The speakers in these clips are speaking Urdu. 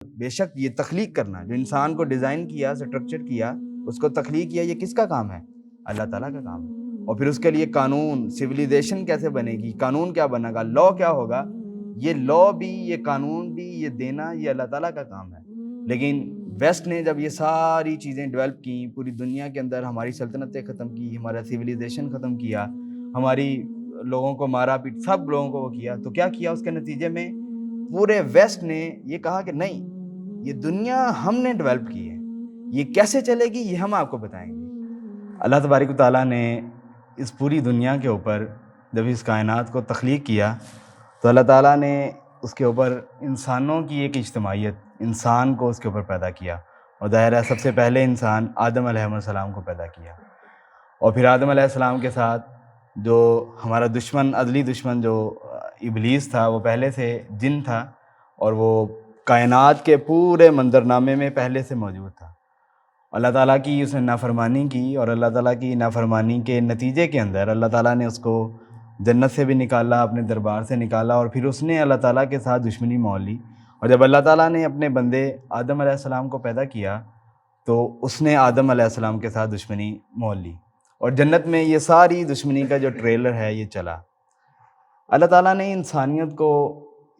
بے شک یہ تخلیق کرنا، جو انسان کو ڈیزائن کیا، اسٹرکچر کیا، اس کو تخلیق کیا، یہ کس کا کام ہے؟ اللہ تعالیٰ کا کام ہے۔ اور پھر اس کے لیے قانون، سویلائزیشن کیسے بنے گی، قانون کیا بنے گا، لا کیا ہوگا، یہ لا بھی، یہ قانون بھی، یہ دینا، یہ اللہ تعالیٰ کا کام ہے۔ لیکن ویسٹ نے جب یہ ساری چیزیں ڈیولپ کی، پوری دنیا کے اندر ہماری سلطنتیں ختم کی، ہمارا سویلائزیشن ختم کیا، ہماری لوگوں کو مارا پیٹ، سب لوگوں کو وہ کیا، تو کیا کیا اس کے نتیجے میں؟ پورے ویسٹ نے یہ کہا کہ نہیں، یہ دنیا ہم نے ڈیولپ کی ہے، یہ کیسے چلے گی یہ ہم آپ کو بتائیں گے۔ اللہ تبارک و تعالیٰ نے اس پوری دنیا کے اوپر جب اس کائنات کو تخلیق کیا تو اللہ تعالیٰ نے اس کے اوپر انسانوں کی ایک اجتماعیت، انسان کو اس کے اوپر پیدا کیا، اور ظاہر ہے سب سے پہلے انسان آدم علیہ السلام کو پیدا کیا، اور پھر آدم علیہ السلام کے ساتھ جو ہمارا دشمن، ازلی دشمن جو ابلیس تھا، وہ پہلے سے جن تھا، اور وہ کائنات کے پورے منظرنامے میں پہلے سے موجود تھا۔ اللہ تعالیٰ کی اس نے نافرمانی کی، اور اللہ تعالیٰ کی نافرمانی کے نتیجے کے اندر اللہ تعالیٰ نے اس کو جنت سے بھی نکالا، اپنے دربار سے نکالا، اور پھر اس نے اللہ تعالیٰ کے ساتھ دشمنی مول لی۔ اور جب اللہ تعالیٰ نے اپنے بندے آدم علیہ السلام کو پیدا کیا تو اس نے آدم علیہ السلام کے ساتھ دشمنی مول لی، اور جنت میں یہ ساری دشمنی کا جو ٹریلر ہے یہ چلا۔ اللہ تعالیٰ نے انسانیت کو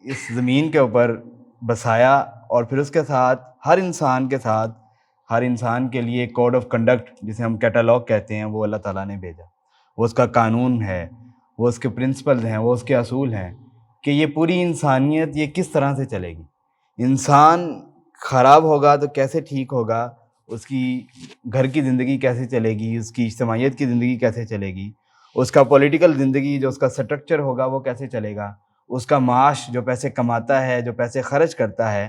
اس زمین کے اوپر بسایا، اور پھر اس کے ساتھ ہر انسان کے ساتھ، ہر انسان کے لیے کوڈ آف کنڈکٹ، جسے ہم کیٹالاگ کہتے ہیں، وہ اللہ تعالیٰ نے بھیجا۔ وہ اس کا قانون ہے، وہ اس کے پرنسپلز ہیں، وہ اس کے اصول ہیں کہ یہ پوری انسانیت یہ کس طرح سے چلے گی۔ انسان خراب ہوگا تو کیسے ٹھیک ہوگا، اس کی گھر کی زندگی کیسے چلے گی، اس کی اجتماعیت کی زندگی کیسے چلے گی، اس کا پولیٹیکل زندگی جو اس کا سٹرکچر ہوگا وہ کیسے چلے گا، اس کا معاش جو پیسے کماتا ہے، جو پیسے خرچ کرتا ہے،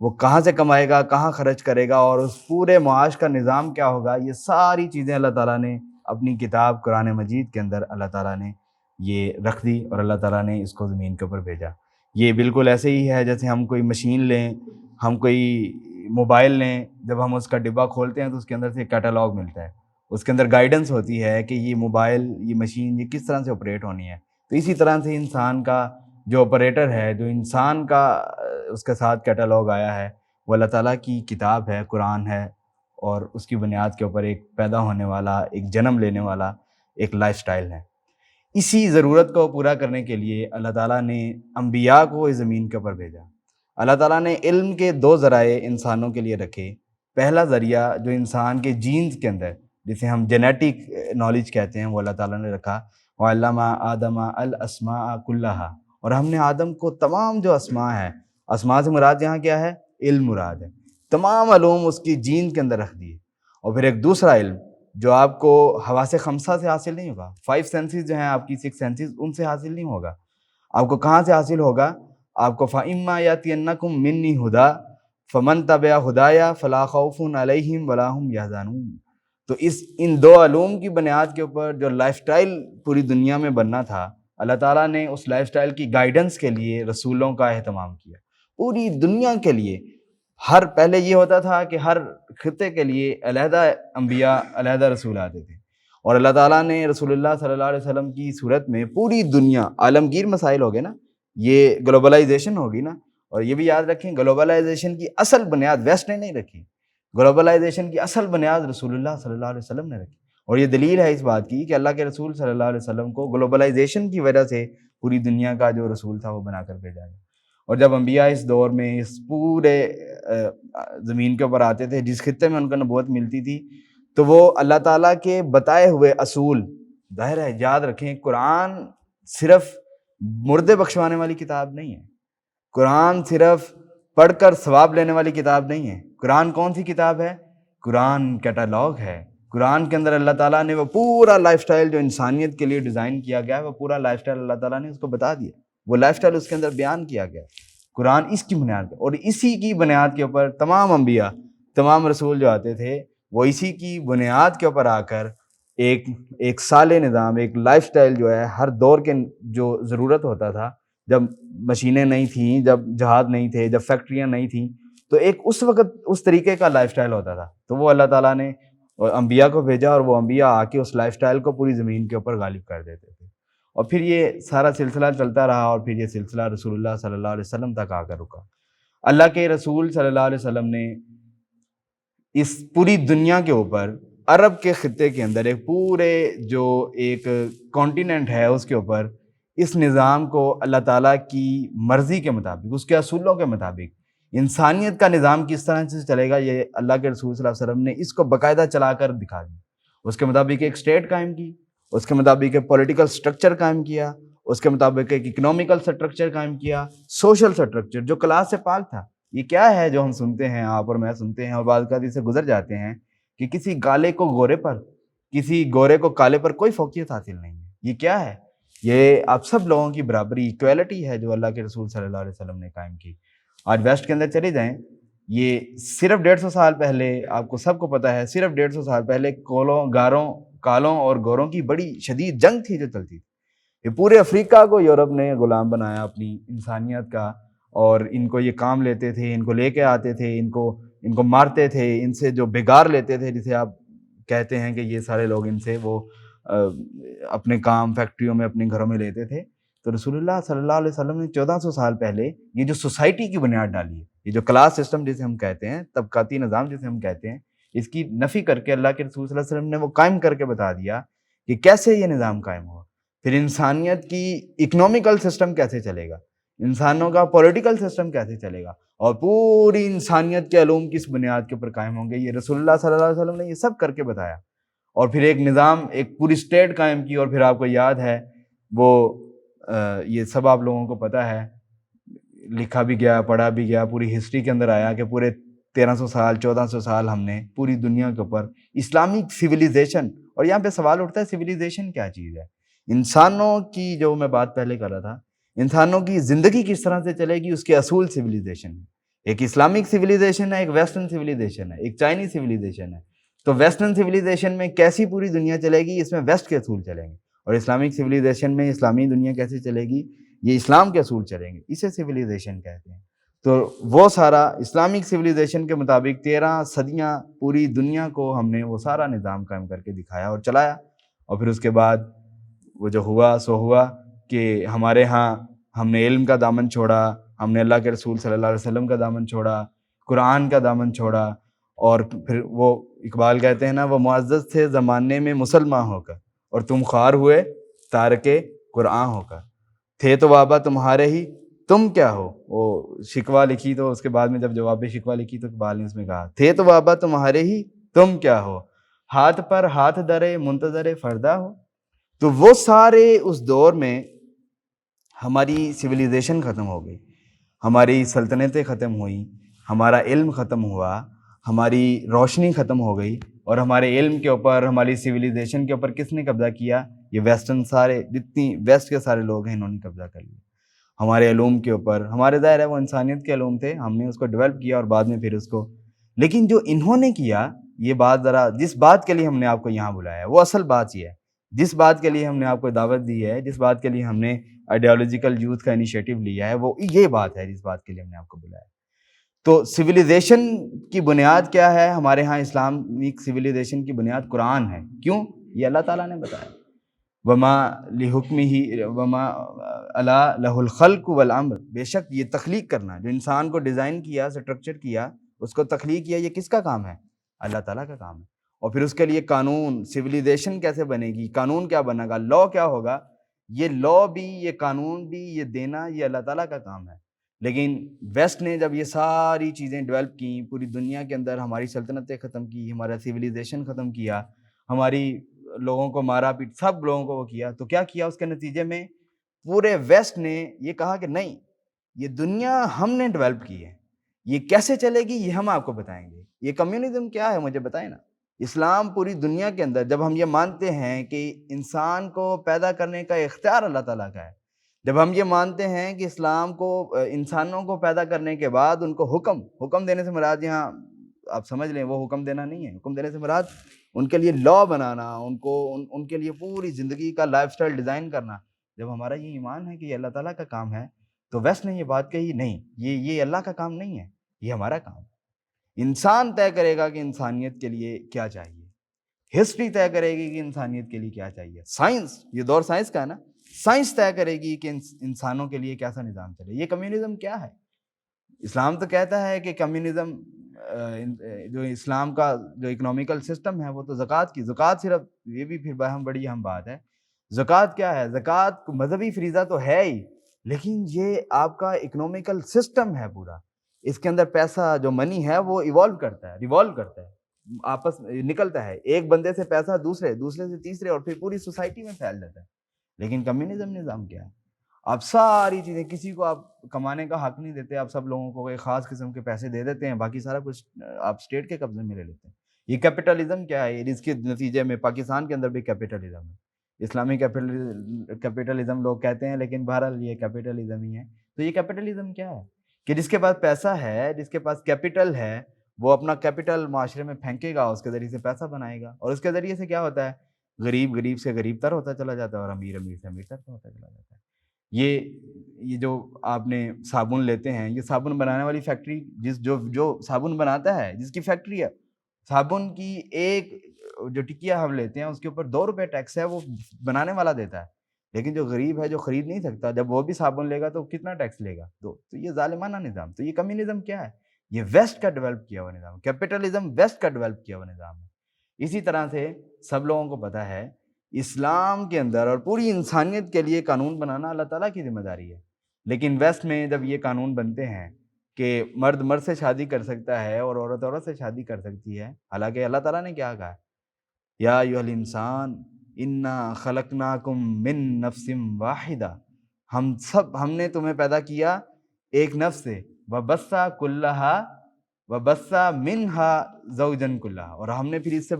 وہ کہاں سے کمائے گا، کہاں خرچ کرے گا، اور اس پورے معاش کا نظام کیا ہوگا، یہ ساری چیزیں اللہ تعالیٰ نے اپنی کتاب قرآن مجید کے اندر اللہ تعالیٰ نے یہ رکھ دی، اور اللہ تعالیٰ نے اس کو زمین کے اوپر بھیجا۔ یہ بالکل ایسے ہی ہے جیسے ہم کوئی مشین لیں، ہم کوئی موبائل لیں، جب ہم اس کا ڈبہ کھولتے ہیں تو اس کے اندر سے کیٹالاگ ملتا ہے، اس کے اندر گائیڈنس ہوتی ہے کہ یہ موبائل، یہ مشین، یہ کس طرح سے آپریٹ ہونی ہے۔ تو اسی طرح سے انسان کا جو آپریٹر ہے، جو انسان کا اس کے ساتھ کیٹالاگ آیا ہے، وہ اللہ تعالیٰ کی کتاب ہے، قرآن ہے، اور اس کی بنیاد کے اوپر ایک پیدا ہونے والا، ایک جنم لینے والا ایک لائف سٹائل ہے۔ اسی ضرورت کو پورا کرنے کے لیے اللہ تعالیٰ نے انبیاء کو اس زمین کے اوپر بھیجا۔ اللہ تعالیٰ نے علم کے دو ذرائع انسانوں کے لیے رکھے۔ پہلا ذریعہ جو انسان کے جینز کے اندر، جسے ہم جینیٹک نالج کہتے ہیں، وہ اللہ تعالیٰ نے رکھا۔ وَعَلَّمَ آدَمَ الْأَسْمَاءَ كُلَّهَا، اور ہم نے آدم کو تمام جو اسماء ہے، اسماء سے مراد یہاں کیا ہے؟ علم مراد ہے، تمام علوم اس کی جین کے اندر رکھ دیے۔ اور پھر ایک دوسرا علم جو آپ کو حواس خمسہ سے حاصل نہیں ہوگا، 5 سینسز جو ہیں آپ کی، 6 سینسز، ان سے حاصل نہیں ہوگا۔ آپ کو کہاں سے حاصل ہوگا؟ آپ کو فَإِمَّا يَأْتِيَنَّكُم مِّنِّي هُدًى فَمَن تَبِعَ هُدَايَ فَلَا خَوْفٌ عَلَيْهِمْ وَلَا هُمْ يَحْزَنُونَ۔ تو ان دو علوم کی بنیاد کے اوپر جو لائف سٹائل پوری دنیا میں بننا تھا، اللہ تعالیٰ نے اس لائف سٹائل کی گائیڈنس کے لیے رسولوں کا اہتمام کیا، پوری دنیا کے لیے۔ پہلے یہ ہوتا تھا کہ ہر خطے کے لیے علیحدہ انبیاء، علیحدہ رسول آتے تھے، اور اللہ تعالیٰ نے رسول اللہ صلی اللہ علیہ وسلم کی صورت میں پوری دنیا، عالمگیر مسائل ہو گئے نا، یہ گلوبلائزیشن ہوگی نا، اور یہ بھی یاد رکھیں گلوبلائزیشن کی اصل بنیاد ویسٹ نے نہیں رکھی، گلوبلائزیشن کی اصل بنیاد رسول اللہ صلی اللہ علیہ وسلم نے رکھی۔ اور یہ دلیل ہے اس بات کی کہ اللہ کے رسول صلی اللہ علیہ وسلم کو گلوبلائزیشن کی وجہ سے پوری دنیا کا جو رسول تھا وہ بنا کر بھیجا گیا۔ اور جب انبیاء اس دور میں اس پورے زمین کے اوپر آتے تھے، جس خطے میں ان کو نبوت ملتی تھی، تو وہ اللہ تعالیٰ کے بتائے ہوئے اصول، ظاہر ہے یاد رکھیں، قرآن صرف مردے بخشوانے والی کتاب نہیں ہے، قرآن صرف پڑھ کر ثواب لینے والی کتاب نہیں ہے۔ قرآن کون سی کتاب ہے؟ قرآن کیٹالاگ ہے۔ قرآن کے اندر اللہ تعالیٰ نے وہ پورا لائف سٹائل جو انسانیت کے لیے ڈیزائن کیا گیا ہے، وہ پورا لائف سٹائل اللہ تعالیٰ نے اس کو بتا دیا، وہ لائف سٹائل اس کے اندر بیان کیا گیا۔ قرآن اس کی بنیاد پر، اور اسی کی بنیاد کے اوپر تمام انبیاء، تمام رسول جو آتے تھے، وہ اسی کی بنیاد کے اوپر آ کر ایک سالے نظام، ایک لائف سٹائل جو ہے، ہر دور کے جو ضرورت ہوتا تھا، جب مشینیں نہیں تھیں، جب جہاز نہیں تھے، جب فیکٹریاں نہیں تھیں، تو ایک اس وقت اس طریقے کا لائف سٹائل ہوتا تھا، تو وہ اللہ تعالیٰ نے انبیاء کو بھیجا، اور وہ انبیاء آ کے اس لائف سٹائل کو پوری زمین کے اوپر غالب کر دیتے تھے۔ اور پھر یہ سارا سلسلہ چلتا رہا، اور پھر یہ سلسلہ رسول اللہ صلی اللہ علیہ وسلم تک آ کر رکا۔ اللہ کے رسول صلی اللہ علیہ وسلم نے اس پوری دنیا کے اوپر عرب کے خطے کے اندر ایک پورے جو ایک کانٹیننٹ ہے اس کے اوپر اس نظام کو اللہ تعالیٰ کی مرضی کے مطابق، اس کے اصولوں کے مطابق انسانیت کا نظام کس طرح سے چلے گا، یہ اللہ کے رسول صلی اللہ علیہ وسلم نے اس کو باقاعدہ چلا کر دکھا دیا۔ اس کے مطابق ایک اسٹیٹ قائم کی، اس کے مطابق ایک پولیٹیکل سٹرکچر قائم کیا، اس کے مطابق ایک اکنومیکل سٹرکچر قائم کیا، سوشل سٹرکچر جو کلاس سے پاک تھا۔ یہ کیا ہے جو ہم سنتے ہیں، آپ اور میں سنتے ہیں اور بعض اوقات سے گزر جاتے ہیں کہ کسی کالے کو گورے پر، کسی گورے کو کالے پر کوئی فوقیت حاصل نہیں ہے۔ یہ کیا ہے؟ یہ آپ سب لوگوں کی برابری، ایکویلٹی ہے جو اللہ کے رسول صلی اللہ علیہ وسلم نے قائم کی۔ آج ویسٹ کے اندر چلے جائیں، یہ صرف 150 سال پہلے، آپ کو سب کو پتہ ہے، صرف 150 سال پہلے کالوں اور گوروں کی بڑی شدید جنگ تھی جو چلتی تھی۔ یہ پورے افریقہ کو یورپ نے غلام بنایا اپنی انسانیت کا، اور ان کو یہ کام لیتے تھے، ان کو لے کے آتے تھے، ان کو مارتے تھے، ان سے جو بگار لیتے تھے، جسے آپ کہتے ہیں کہ یہ سارے لوگ ان سے وہ اپنے کام فیکٹریوں میں، اپنے گھروں میں لیتے تھے۔ تو رسول اللہ صلی اللہ علیہ وسلم نے 1400 سال پہلے یہ جو سوسائٹی کی بنیاد ڈالی ہے، یہ جو کلاس سسٹم جسے ہم کہتے ہیں، طبقاتی نظام جسے ہم کہتے ہیں، اس کی نفی کر کے اللہ کے رسول صلی اللہ علیہ وسلم نے وہ قائم کر کے بتا دیا کہ کیسے یہ نظام قائم ہوا۔ پھر انسانیت کی اکنومیکل سسٹم کیسے چلے گا، انسانوں کا پولیٹیکل سسٹم کیسے چلے گا، اور پوری انسانیت کے علوم کس بنیاد کے اوپر قائم ہوں گے، یہ رسول اللہ صلی اللہ علیہ وسلم نے یہ سب کر کے بتایا۔ اور پھر ایک نظام، ایک پوری اسٹیٹ قائم کی، اور پھر آپ کو یاد ہے وہ یہ سب آپ لوگوں کو پتہ ہے، لکھا بھی گیا، پڑھا بھی گیا، پوری ہسٹری کے اندر آیا کہ پورے 1300 سال 1400 سال ہم نے پوری دنیا کے اوپر اسلامک سویلائزیشن، اور یہاں پہ سوال اٹھتا ہے سویلائزیشن کیا چیز ہے؟ انسانوں کی، جو میں بات پہلے کر رہا تھا، انسانوں کی زندگی کس طرح سے چلے گی، اس کے اصول سویلائزیشن ہے۔ ایک اسلامک سویلائزیشن ہے، ایک ویسٹرن سویلائزیشن ہے، ایک چائنیز سویلائزیشن ہے۔ تو ویسٹرن سویلائزیشن میں کیسی پوری دنیا چلے گی، اس میں ویسٹ کے اصول چلیں گے، اور اسلامک سویلائزیشن میں اسلامی دنیا کیسے چلے گی، یہ اسلام کے اصول چلیں گے، اسے سویلائزیشن کہتے ہیں۔ تو وہ سارا اسلامک سویلائزیشن کے مطابق 13 صدیاں پوری دنیا کو ہم نے وہ سارا نظام قائم کر کے دکھایا اور چلایا۔ اور پھر اس کے بعد وہ جو ہوا سو ہوا کہ ہمارے ہاں ہم نے علم کا دامن چھوڑا، ہم نے اللہ کے رسول صلی اللہ علیہ وسلم کا دامن چھوڑا، قرآن کا دامن چھوڑا، اور پھر وہ اقبال کہتے ہیں نا، وہ معزز تھے زمانے میں مسلمان ہو کر، اور تم خوار ہوئے تارکے قرآن ہو کر، تھے تو وابا تمہارے ہی تم کیا ہو۔ وہ شکوہ لکھی تو اس کے بعد میں جب جواب شکوہ لکھی تو اقبال نے اس میں کہا، تھے تو وابا تمہارے ہی تم کیا ہو، ہاتھ پر ہاتھ درے منتظر فردہ ہو۔ تو وہ سارے اس دور میں ہماری سویلائزیشن ختم ہو گئی، ہماری سلطنتیں ختم ہوئیں، ہمارا علم ختم ہوا، ہماری روشنی ختم ہو گئی، اور ہمارے علم کے اوپر، ہماری سویلائزیشن کے اوپر کس نے قبضہ کیا؟ یہ ویسٹرن، سارے جتنی ویسٹ کے سارے لوگ ہیں، انہوں نے قبضہ کر لیا ہمارے علوم کے اوپر۔ ہمارے ظاہر ہے وہ انسانیت کے علوم تھے، ہم نے اس کو ڈیولپ کیا اور بعد میں پھر اس کو، لیکن جو انہوں نے کیا، یہ بات ذرا، جس بات کے لیے ہم نے آپ کو یہاں بلایا ہے وہ اصل بات یہ ہے، جس بات کے لیے ہم نے آپ کو دعوت دی ہے، جس بات کے لیے ہم نے آئیڈیالوجیکل یوتھ کا انیشیٹو لیا ہے، وہ یہ بات ہے جس بات کے لیے ہم نے آپ کو بلایا ہے۔ تو سویلائزیشن کی بنیاد کیا ہے؟ ہمارے ہاں اسلامک سویلائزیشن کی بنیاد قرآن ہے۔ کیوں؟ یہ اللہ تعالیٰ نے بتایا، وما لحکمہ وما الا لہ الخلق والامر، بے شک یہ تخلیق کرنا، جو انسان کو ڈیزائن کیا، سٹرکچر کیا، اس کو تخلیق کیا، یہ کس کا کام ہے؟ اللہ تعالیٰ کا کام ہے۔ اور پھر اس کے لیے قانون، سویلائزیشن کیسے بنے گی، قانون کیا بنے گا، لا کیا ہوگا، یہ لا بھی، یہ قانون بھی، یہ دینا، یہ اللہ تعالیٰ کا کام ہے۔ لیکن ویسٹ نے جب یہ ساری چیزیں ڈیولپ کیں، پوری دنیا کے اندر ہماری سلطنتیں ختم کی، ہمارا سویلائزیشن ختم کیا، ہماری لوگوں کو مارا پیٹ، سب لوگوں کو وہ کیا، تو کیا کیا اس کے نتیجے میں؟ پورے ویسٹ نے یہ کہا کہ نہیں، یہ دنیا ہم نے ڈیولپ کی ہے، یہ کیسے چلے گی یہ ہم آپ کو بتائیں گے۔ یہ کمیونزم کیا ہے مجھے بتائیں نا۔ اسلام پوری دنیا کے اندر جب ہم یہ مانتے ہیں کہ انسان کو پیدا کرنے کا اختیار اللہ تعالیٰ کا ہے، جب ہم یہ مانتے ہیں کہ اسلام کو انسانوں کو پیدا کرنے کے بعد ان کو حکم دینے سے مراد، یہاں آپ سمجھ لیں وہ حکم دینا نہیں ہے، حکم دینے سے مراد ان کے لیے لا بنانا، ان کے لیے پوری زندگی کا لائف سٹائل ڈیزائن کرنا۔ جب ہمارا یہ ایمان ہے کہ یہ اللہ تعالیٰ کا کام ہے، تو ویسٹ نے یہ بات کہی نہیں، یہ اللہ کا کام نہیں ہے، یہ ہمارا کام ہے۔ انسان طے کرے گا کہ انسانیت کے لیے کیا چاہیے، ہسٹری طے کرے گی کہ انسانیت کے لیے کیا چاہیے، سائنس، یہ دور سائنس کا ہے نا، سائنس طے کرے گی کہ انسانوں کے لیے کیسا نظام چلے۔ یہ کمیونزم کیا ہے؟ اسلام تو کہتا ہے کہ کمیونزم جو اسلام کا جو اکنامیکل سسٹم ہے وہ تو زکوٰۃ کی، زکوٰۃ صرف یہ بھی پھر بڑی اہم بات ہے، زکوٰۃ کیا ہے؟ زکوٰۃ مذہبی فریضہ تو ہے ہی، لیکن یہ آپ کا اکنامیکل سسٹم ہے پورا، اس کے اندر پیسہ جو منی ہے وہ ایوالو کرتا ہے، ریوالو کرتا ہے، آپس نکلتا ہے، ایک بندے سے پیسہ دوسرے سے تیسرے اور پھر پوری سوسائٹی میں پھیل جاتا ہے۔ لیکن کمیونزم نظام کیا ہے؟ آپ ساری چیزیں، کسی کو آپ کمانے کا حق نہیں دیتے، آپ سب لوگوں کو ایک خاص قسم کے پیسے دے دیتے ہیں، باقی سارا کچھ آپ اسٹیٹ کے قبضے میں لے لیتے ہیں۔ یہ کیپٹلزم کیا ہے؟ اس کے نتیجے میں پاکستان کے اندر بھی کیپٹلزم ہے، اسلامی کیپٹلزم لوگ کہتے ہیں، لیکن بہرحال یہ کیپٹلزم ہی ہے۔ تو یہ کیپٹلزم کیا ہے؟ کہ جس کے پاس پیسہ ہے، جس کے پاس کیپٹل ہے، وہ اپنا کیپٹل معاشرے میں پھینکے گا، اس کے ذریعے سے پیسہ بنائے گا، اور اس کے ذریعے سے کیا ہوتا ہے؟ غریب سے غریب تر ہوتا چلا جاتا ہے، اور امیر سے امیر تر ہوتا چلا جاتا ہے۔ یہ جو آپ نے صابن لیتے ہیں، یہ صابن بنانے والی فیکٹری جو صابن بناتا ہے، جس کی فیکٹری ہے، صابن کی ایک جو ٹکیا ہم لیتے ہیں اس کے اوپر 2 روپے ٹیکس ہے، وہ بنانے والا دیتا ہے، لیکن جو غریب ہے جو خرید نہیں سکتا، جب وہ بھی صابن لے گا تو کتنا ٹیکس لے گا؟ تو یہ ظالمانہ نظام۔ تو یہ کمیونزم کیا ہے؟ یہ ویسٹ کا ڈیولپ کیا ہوا نظام، کیپٹلزم ویسٹ کا ڈیولپ کیا ہوا نظام ہے۔ اسی طرح سے سب لوگوں کو پتہ ہے اسلام کے اندر اور پوری انسانیت کے لیے قانون بنانا اللہ تعالیٰ کی ذمہ داری ہے، لیکن ویسٹ میں جب یہ قانون بنتے ہیں کہ مرد سے شادی کر سکتا ہے اور عورت سے شادی کر سکتی ہے، حالانکہ اللہ تعالیٰ نے کیا کہا ہے؟ یا ایھا الانسان انا خلقناکم من نفس واحدہ، ہم نے تمہیں پیدا کیا ایک نفس سے، وبث منہا زوجا کلھا، اور ہم نے پھر اس سے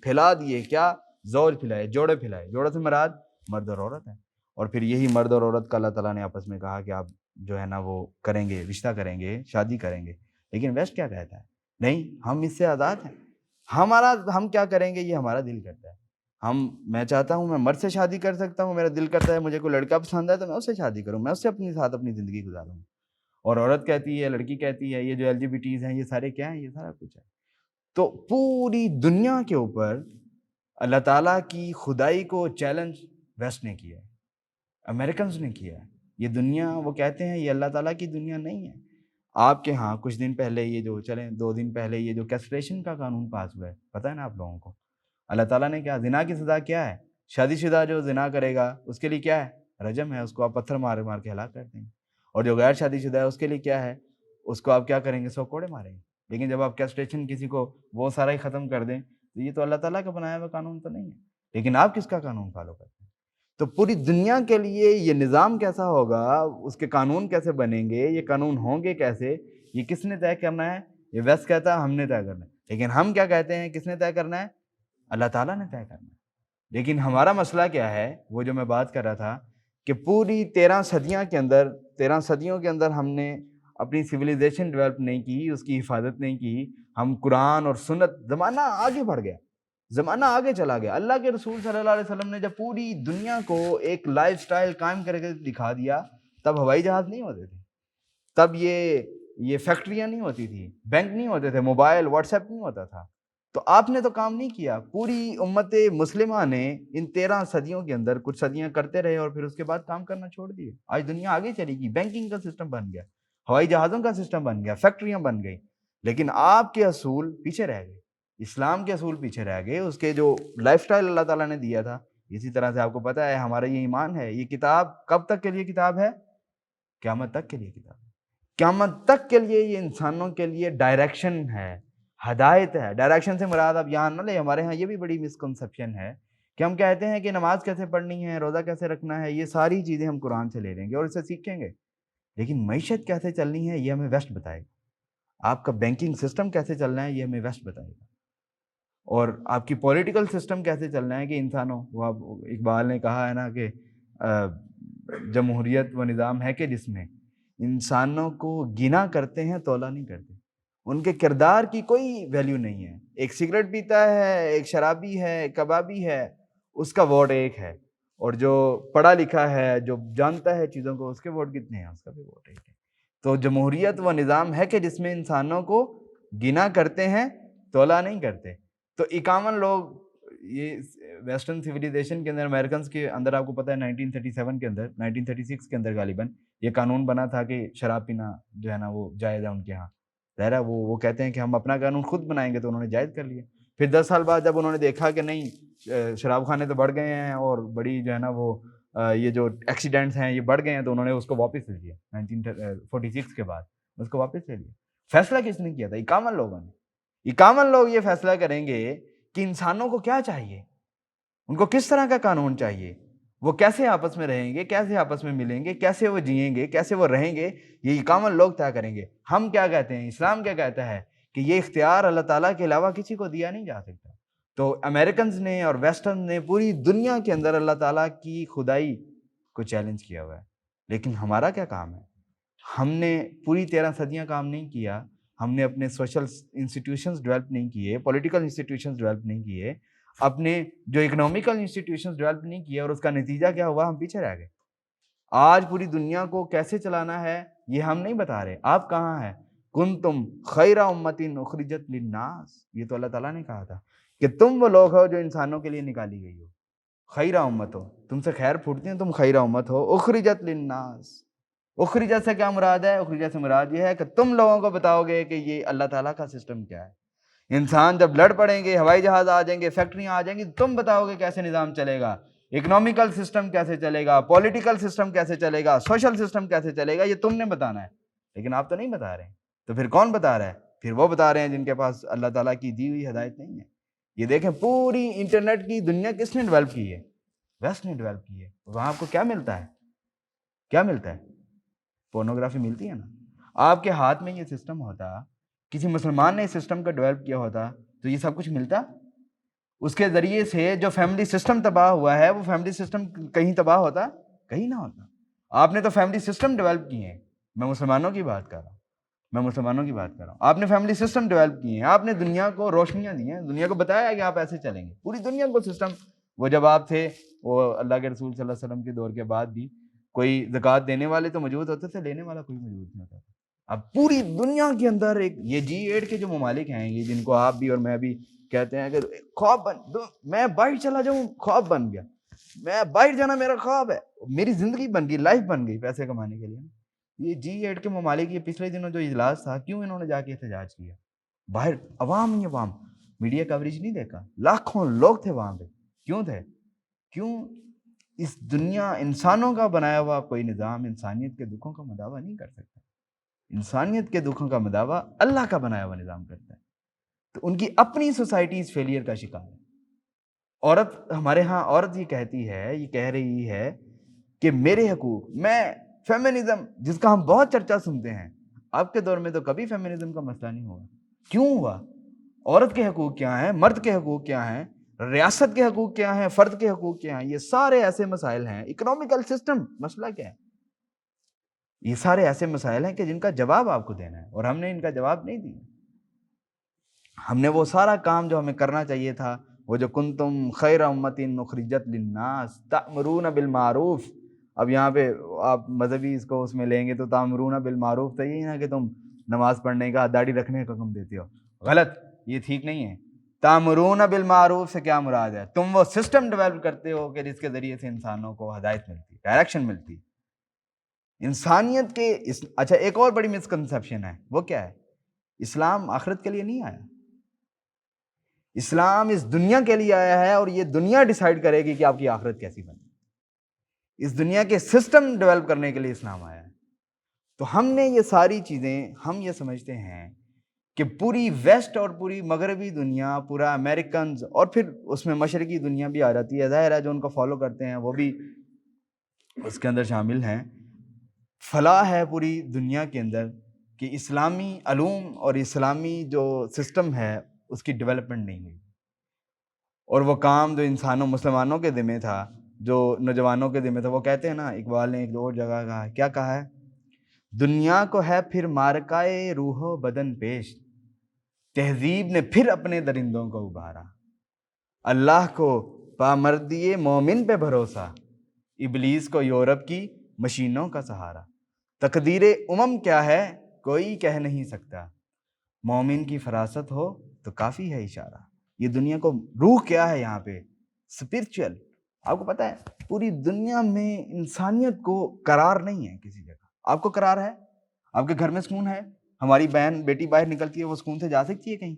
پھیلا دیے کیا؟ زوج پھیلائے، جوڑے پھیلائے، جوڑے سے مراد مرد اور عورت ہے، اور پھر یہی مرد اور عورت کا اللہ تعالیٰ نے آپس میں کہا کہ آپ جو ہے نا وہ کریں گے، رشتہ کریں گے، شادی کریں گے، لیکن ویسٹ کیا کہتا ہے؟ نہیں، ہم اس سے آزاد ہیں، ہم کیا کریں گے یہ ہمارا دل کرتا ہے، میں چاہتا ہوں میں مرد سے شادی کر سکتا ہوں، میرا دل کرتا ہے مجھے کوئی لڑکا پسند ہے تو میں اس سے شادی کروں، میں اس سے اپنے ساتھ اپنی زندگی گزاروں، اور عورت کہتی ہے، لڑکی کہتی ہے، یہ جو LGBTs ہیں یہ سارے کیا ہیں؟ یہ سارا کچھ ہے۔ تو پوری دنیا کے اوپر اللہ تعالیٰ کی خدائی کو چیلنج ویسٹ نے کیا ہے، امریکنز نے کیا ہے۔ یہ دنیا، وہ کہتے ہیں یہ اللہ تعالیٰ کی دنیا نہیں ہے۔ آپ کے ہاں کچھ دن پہلے یہ جو 2 دن پہلے یہ جو کیسٹریشن کا قانون پاس ہوا ہے، پتہ ہے نا آپ لوگوں کو؟ اللہ تعالیٰ نے کیا، زنا کی سزا کیا ہے؟ شادی شدہ جو زنا کرے گا اس کے لیے کیا ہے؟ رجم ہے، اس کو آپ پتھر مار کے ہلاک کر دیں گے، اور جو غیر شادی شدہ ہے اس کے لیے کیا ہے؟ اس کو آپ کیا کریں گے؟ 100 کوڑے ماریں گے۔ لیکن جب آپ کیسٹریشن کسی کو وہ سارا ہی ختم کر دیں تو یہ تو اللہ تعالیٰ کا بنایا ہوا قانون تو نہیں ہے، لیکن آپ کس کا قانون فالو کرتے ہیں؟ تو پوری دنیا کے لیے یہ نظام کیسا ہوگا، اس کے قانون کیسے بنیں گے، یہ قانون ہوں گے کیسے، یہ کس نے طے کرنا ہے؟ یہ ویسٹ کہتا ہے ہم نے طے کرنا ہے، لیکن ہم کیا کہتے ہیں کس نے طے کرنا ہے؟ اللہ تعالیٰ نے طے کرنا ہے۔ لیکن ہمارا مسئلہ کیا ہے؟ وہ جو میں بات کر رہا تھا کہ پوری 13 صدیوں کے اندر ہم نے اپنی سویلائزیشن ڈیولپ نہیں کی، اس کی حفاظت نہیں کی، ہم قرآن اور سنت، زمانہ آگے بڑھ گیا، زمانہ آگے چلا گیا۔ اللہ کے رسول صلی اللہ علیہ وسلم نے جب پوری دنیا کو ایک لائف سٹائل قائم کر کے دکھا دیا، تب ہوائی جہاز نہیں ہوتے تھے، تب یہ فیکٹریاں نہیں ہوتی تھی، بینک نہیں ہوتے تھے، موبائل واٹس ایپ نہیں ہوتا تھا، تو آپ نے تو کام نہیں کیا۔ پوری امت مسلمہ نے ان 13 صدیوں کے اندر کچھ صدیاں کرتے رہے اور پھر اس کے بعد کام کرنا چھوڑ دیے۔ آج دنیا آگے چلے گی، بینکنگ کا سسٹم بن گیا، ہوائی جہازوں کا سسٹم بن گیا، فیکٹریاں بن گئی، لیکن آپ کے اصول پیچھے رہ گئے، اسلام کے اصول پیچھے رہ گئے، اس کے جو لائف سٹائل اللہ تعالیٰ نے دیا تھا۔ اسی طرح سے آپ کو پتہ ہے ہمارا یہ ایمان ہے، یہ کتاب کب تک کے لیے کتاب ہے؟ قیامت تک کے لیے کتاب ہے۔ قیامت تک کے لیے یہ انسانوں کے لیے ڈائریکشن ہے، ہدایت ہے۔ ڈائریکشن سے مراد آپ یہاں نہ لیں، ہمارے ہاں یہ بھی بڑی مسکنسیپشن ہے کہ ہم کہتے ہیں کہ نماز کیسے پڑھنی ہے، روزہ کیسے رکھنا ہے، یہ ساری چیزیں ہم قرآن سے لے لیں گے اور اسے سیکھیں گے، لیکن معیشت کیسے چلنی ہے یہ ہمیں ویسٹ بتائے گا، آپ کا بینکنگ سسٹم کیسے چلنا ہے یہ ہمیں ویسٹ بتائے گا، اور آپ کی پولیٹیکل سسٹم کیسے چلنا ہے کہ انسانوں، وہ اقبال نے کہا ہے نا کہ جمہوریت وہ نظام ہے کہ جس میں انسانوں کو گنا کرتے ہیں تولا نہیں کرتے، ان کے کردار کی کوئی ویلیو نہیں ہے۔ ایک سگریٹ پیتا ہے، ایک شرابی ہے، ایک کبابی ہے، اس کا ووٹ ایک ہے، اور جو پڑھا لکھا ہے، جو جانتا ہے چیزوں کو، اس کے ووٹ کتنے ہیں؟ اس کا بھی ووٹ ایک ہے۔ تو جمہوریت وہ نظام ہے کہ جس میں انسانوں کو گنا کرتے ہیں تولا نہیں کرتے۔ تو 51 لوگ یہ ویسٹرن سویلائزیشن کے اندر، امریکنز کے اندر، آپ کو پتہ ہے 1937 کے اندر، 1936 کے اندر غالباً یہ قانون بنا تھا کہ شراب پینا جو ہے نا وہ جائز ہے ان کے ہاں. ظاہر ہے وہ کہتے ہیں کہ ہم اپنا قانون خود بنائیں گے، تو انہوں نے جائز کر لیا. پھر 10 سال بعد جب انہوں نے دیکھا کہ نہیں شراب خانے تو بڑھ گئے ہیں اور بڑی جو ہے نا وہ یہ جو ایکسیڈنٹس ہیں یہ بڑھ گئے ہیں، تو انہوں نے اس کو واپس لے لیا 1946 کے بعد اس کو واپس لے لیا. فیصلہ کس نے کیا تھا؟ 51 لوگوں نے. 51 لوگ یہ فیصلہ کریں گے کہ انسانوں کو کیا چاہیے، ان کو کس طرح کا قانون چاہیے، وہ کیسے آپس میں رہیں گے، کیسے آپس میں ملیں گے، کیسے وہ جئیں گے، کیسے وہ رہیں گے. یہ 51 لوگ طے کریں گے. ہم کیا کہتے ہیں، اسلام کیا کہتا ہے کہ یہ اختیار اللہ تعالیٰ کے علاوہ کسی کو دیا نہیں جا سکتا. تو امریکنز نے اور ویسٹرن نے پوری دنیا کے اندر اللہ تعالیٰ کی خدائی کو چیلنج کیا ہوا ہے. لیکن ہمارا کیا کام ہے؟ ہم نے پوری 13 صدیاں کام نہیں کیا. ہم نے اپنے سوشل انسٹیٹیوشنز ڈیولپ نہیں کیے، پولیٹیکل انسٹیٹیوشنز ڈیولپ نہیں کیے، اپنے جو اکنامیکل انسٹیٹیوشنز ڈیولپ نہیں کیے، اور اس کا نتیجہ کیا ہوا؟ ہم پیچھے رہ گئے. آج پوری دنیا کو کیسے چلانا ہے یہ ہم نہیں بتا رہے. آپ کہاں ہیں؟ کنتم خیر امۃ اخرجت للناس، یہ تو اللہ تعالیٰ نے کہا تھا کہ تم وہ لوگ ہو جو انسانوں کے لیے نکالی گئی ہو. خیر امت ہو، تم سے خیر پھوٹتی ہیں، تم خیر امت ہو. اخرجت للناس، اخرجت سے کیا مراد ہے؟ اخرجت سے مراد یہ ہے کہ تم لوگوں کو بتاؤ گے کہ یہ اللہ تعالیٰ کا سسٹم کیا ہے. انسان جب لڑ پڑیں گے، ہوائی جہاز آ جائیں گے، فیکٹریاں آ جائیں گی، تم بتاؤ گے کیسے نظام چلے گا، اکنامیکل سسٹم کیسے چلے گا، پولیٹیکل سسٹم کیسے چلے گا، سوشل سسٹم کیسے چلے گا. یہ تم نے بتانا ہے. لیکن آپ تو نہیں بتا رہے. تو پھر کون بتا رہا ہے؟ پھر وہ بتا رہے ہیں جن کے پاس اللہ تعالیٰ کی دی ہوئی ہدایت نہیں ہے. یہ دیکھیں پوری انٹرنیٹ کی دنیا کس نے ڈیولپ کی ہے؟ ویسٹ نے ڈیولپ کی ہے. وہاں آپ کو کیا ملتا ہے؟ کیا ملتا ہے؟ پورنوگرافی ملتی ہے نا. آپ کے ہاتھ میں یہ سسٹم ہوتا، کسی مسلمان نے اس سسٹم کو ڈیولپ کیا ہوتا تو یہ سب کچھ ملتا. اس کے ذریعے سے جو فیملی سسٹم تباہ ہوا ہے، وہ فیملی سسٹم کہیں تباہ ہوتا؟ کہیں نہ ہوتا. آپ نے تو فیملی سسٹم ڈیولپ کیے ہیں. میں مسلمانوں کی بات کر رہا ہوں، میں مسلمانوں کی بات کر رہا ہوں. آپ نے فیملی سسٹم ڈیولپ کیے ہیں، آپ نے دنیا کو روشنیاں دی ہیں، دنیا کو بتایا ہے کہ آپ ایسے چلیں گے. پوری دنیا کو سسٹم، وہ جب آپ تھے، وہ اللہ کے رسول صلی اللہ علیہ وسلم کے دور کے بعد بھی کوئی زکوٰۃ دینے والے تو موجود ہوتے تھے، لینے والا کوئی موجود نہیں ہوتا تھا. اب پوری دنیا کے اندر ایک یہ G8 کے جو ممالک ہیں، یہ جن کو آپ بھی اور میں بھی کہتے ہیں کہ خواب میں باہر چلا جاؤں، خواب بن گیا، میں باہر جانا میرا خواب ہے، میری زندگی بن گئی، لائف بن گئی پیسے کمانے کے لیے. یہ G8 کے ممالک، یہ پچھلے دنوں جو اجلاس تھا، کیوں انہوں نے جا کے احتجاج کیا؟ باہر عوام ہی عوام، میڈیا کوریج نہیں دیکھا، لاکھوں لوگ تھے وہاں پہ. کیوں تھے؟ کیوں؟ اس دنیا انسانوں کا بنایا ہوا کوئی نظام انسانیت کے دکھوں کا مداوع نہیں کر سکتا. انسانیت کے دکھوں کا مداوع اللہ کا بنایا ہوا نظام کرتا ہے. تو ان کی اپنی سوسائٹی اس فیلئر کا شکار ہے. عورت، ہمارے ہاں عورت یہ کہتی ہے، یہ کہہ رہی ہے کہ میرے حقوق، میں فیمنزم جس کا ہم بہت چرچا سنتے ہیں، آپ کے دور میں تو کبھی فیمنزم کا مسئلہ نہیں ہوا. کیوں ہوا؟ عورت کے حقوق کیا ہیں، مرد کے حقوق کیا ہیں، ریاست کے حقوق کیا ہیں، فرد کے حقوق کیا ہیں؟ یہ سارے ایسے مسائل ہیں. اکنامیکل سسٹم مسئلہ کیا ہے؟ یہ سارے ایسے مسائل ہیں کہ جن کا جواب آپ کو دینا ہے، اور ہم نے ان کا جواب نہیں دیا. ہم نے وہ سارا کام جو ہمیں کرنا چاہیے تھا، وہ جو کنتم خیر امۃ اخرجت للناس تأمرون بالمعروف. اب یہاں پہ آپ مذہبی اس کو اس میں لیں گے تو تأمرون بالمعروف تو یہی نا کہ تم نماز پڑھنے کا، داڑھی رکھنے کا حکم دیتے ہو. غلط، یہ ٹھیک نہیں ہے. تأمرون بالمعروف سے کیا مراد ہے؟ تم وہ سسٹم ڈیولپ کرتے ہو کہ جس کے ذریعے سے انسانوں کو ہدایت ملتی، ڈائریکشن ملتی. انسانیت کے اچھا ایک اور بڑی مسکنسیپشن ہے، وہ کیا ہے؟ اسلام آخرت کے لیے نہیں آیا. اسلام اس دنیا کے لیے آیا ہے، اور یہ دنیا ڈیسائیڈ کرے گی کہ آپ کی آخرت کیسی بنے. اس دنیا کے سسٹم ڈیولپ کرنے کے لیے اسلام آیا ہے. تو ہم نے یہ ساری چیزیں، ہم یہ سمجھتے ہیں کہ پوری ویسٹ اور پوری مغربی دنیا، پورا امریکنز، اور پھر اس میں مشرقی دنیا بھی آ جاتی ہے. ظاہر ہے جو ان کو فالو کرتے ہیں وہ بھی اس کے اندر شامل ہیں. فلاح ہے پوری دنیا کے اندر کہ اسلامی علوم اور اسلامی جو سسٹم ہے اس کی ڈیولپمنٹ نہیں ہوئی. اور وہ کام جو انسانوں، مسلمانوں کے ذمہ تھا، جو نوجوانوں کے ذمہ تھا، وہ کہتے ہیں نا، اقبال نے ایک اور جگہ کہا ہے، کیا کہا ہے؟ دنیا کو ہے پھر مارکائے روح و بدن پیش، تہذیب نے پھر اپنے درندوں کو ابھارا. اللہ کو پامردی مومن پہ بھروسہ، ابلیس کو یورپ کی مشینوں کا سہارا. تقدیر امم کیا ہے کوئی کہہ نہیں سکتا، مومن کی فراست ہو تو کافی ہے اشارہ. یہ دنیا کو روح کیا ہے یہاں پہ؟ اسپرچل. آپ کو پتہ ہے پوری دنیا میں انسانیت کو قرار نہیں ہے کسی جگہ. آپ کو قرار ہے؟ آپ کے گھر میں سکون ہے؟ ہماری بہن بیٹی باہر نکلتی ہے وہ سکون سے جا سکتی ہے کہیں؟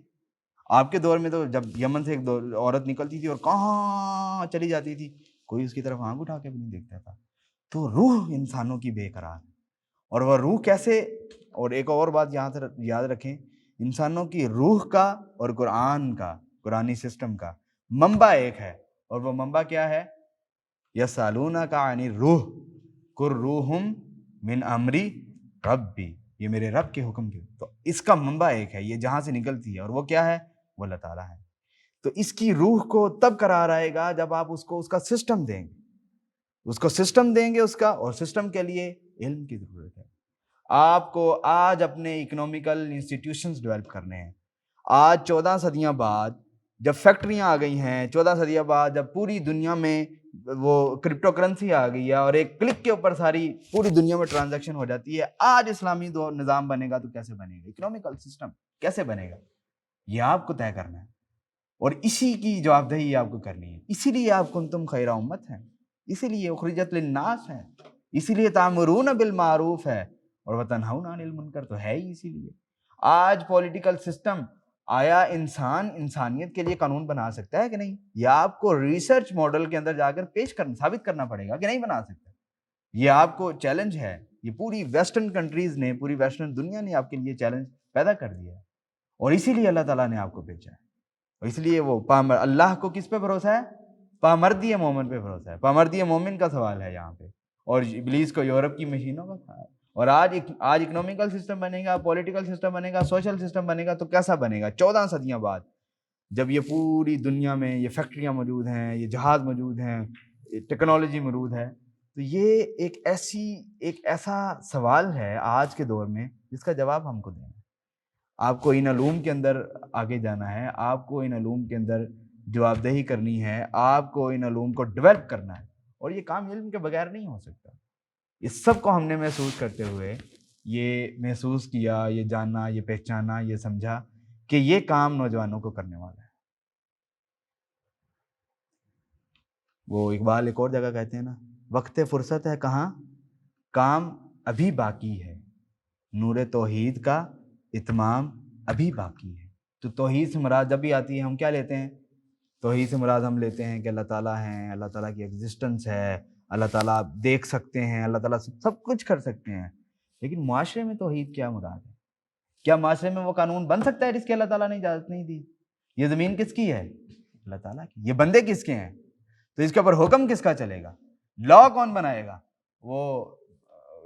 آپ کے دور میں تو جب یمن سے ایک عورت نکلتی تھی اور کہاں چلی جاتی تھی کوئی اس کی طرف آنکھ اٹھا کے بھی نہیں دیکھتا تھا. تو روح انسانوں کی بے قرار ہے. اور وہ روح کیسے؟ اور ایک اور بات یہاں سے یاد رکھیں، انسانوں کی روح کا اور قرآن کا، قرآنی سسٹم کا منبع ایک ہے، اور وہ منبع کیا ہے؟ یسالونک عن الروح قل روح من امری ربی، یہ میرے رب کے حکم کی. تو اس کا منبع ایک ہے، یہ جہاں سے نکلتی ہے، اور وہ کیا ہے؟ وہ اللہ تعالیٰ ہے. تو اس کی روح کو تب قرار آئے گا جب آپ اس کو اس کا سسٹم دیں گے، اس کو سسٹم دیں گے اس کا، اور سسٹم کے لیے علم کی ضرورت ہے. آپ کو آج اپنے اکنومیکل انسٹیٹیوشنز ڈیولپ کرنے ہیں. آج 14 صدیاں بعد جب فیکٹریاں آ گئی ہیں، 14 صدیاں بعد جب پوری دنیا میں وہ کرپٹو کرنسی آ گئی ہے اور ایک کلک کے اوپر ساری پوری دنیا میں ٹرانزیکشن ہو جاتی ہے، آج اسلامی نظام بنے گا تو کیسے بنے گا؟ اکنومیکل سسٹم کیسے بنے گا؟ یہ آپ کو طے کرنا ہے، اور اسی کی جواب دہی آپ کو کرنی ہے. اسی لیے آپ کنتم خیر امت ہیں، اسی لیے اخرجت للناس ہے، اسی لیے تامرون بالمعروف ہے اور وتنہون عن المنکر تو ہے ہی اسی لیے. آج پولیٹیکل سسٹم، آیا انسان انسانیت کے لیے قانون بنا سکتا ہے کہ نہیں؟ یا آپ کو ریسرچ ماڈل کے اندر جا کر ثابت کرنا پڑے گا کہ نہیں بنا سکتا؟ یہ آپ کو چیلنج ہے. یہ پوری ویسٹرن کنٹریز نے، پوری ویسٹرن دنیا نے آپ کے لیے چیلنج پیدا کر دیا ہے، اور اسی لیے اللہ تعالیٰ نے آپ کو بھیجا ہے. اور اس لیے وہ اللہ کو کس پہ بھروسہ ہے؟ پامردی مومن پہ بھروسہ ہے. پامردی مومن کا سوال ہے یہاں پہ، اور ابلیس کو یورپ کی مشینوں کا سوال. اور آج اکنومیکل سسٹم بنے گا، پولیٹیکل سسٹم بنے گا، سوشل سسٹم بنے گا، تو کیسا بنے گا؟ 14 صدیاں بعد جب یہ پوری دنیا میں یہ فیکٹریاں موجود ہیں، یہ جہاز موجود ہیں، ٹیکنالوجی موجود ہے. تو یہ ایک ایسا سوال ہے آج کے دور میں جس کا جواب ہم کو دینا ہے. آپ کو ان علوم کے اندر آگے جانا ہے، آپ کو ان علوم کے اندر جواب دہی کرنی ہے، آپ کو ان علوم کو ڈیولپ کرنا ہے، اور یہ کام علم کے بغیر نہیں ہو سکتا. اس سب کو ہم نے محسوس کرتے ہوئے یہ محسوس کیا، یہ جانا، یہ پہچانا، یہ سمجھا کہ یہ کام نوجوانوں کو کرنے والا ہے. وہ اقبال ایک اور جگہ کہتے ہیں نا، وقت فرصت ہے کہاں، کام ابھی باقی ہے، نور توحید کا اتمام ابھی باقی ہے. تو توحید سے مراد جب بھی آتی ہے ہم کیا لیتے ہیں؟ توحید سے مراد ہم لیتے ہیں کہ اللہ تعالیٰ ہیں، اللہ تعالیٰ کی ایگزسٹنس ہے، اللہ تعالیٰ آپ دیکھ سکتے ہیں، اللہ تعالیٰ سب کچھ کر سکتے ہیں. لیکن معاشرے میں توحید کیا مراد ہے؟ کیا معاشرے میں وہ قانون بن سکتا ہے جس کی اللہ تعالیٰ نے اجازت نہیں دی؟ یہ زمین کس کی ہے؟ اللہ تعالیٰ کی. یہ بندے کس کے ہیں؟ تو اس کے اوپر حکم کس کا چلے گا؟ لا کون بنائے گا؟ وہ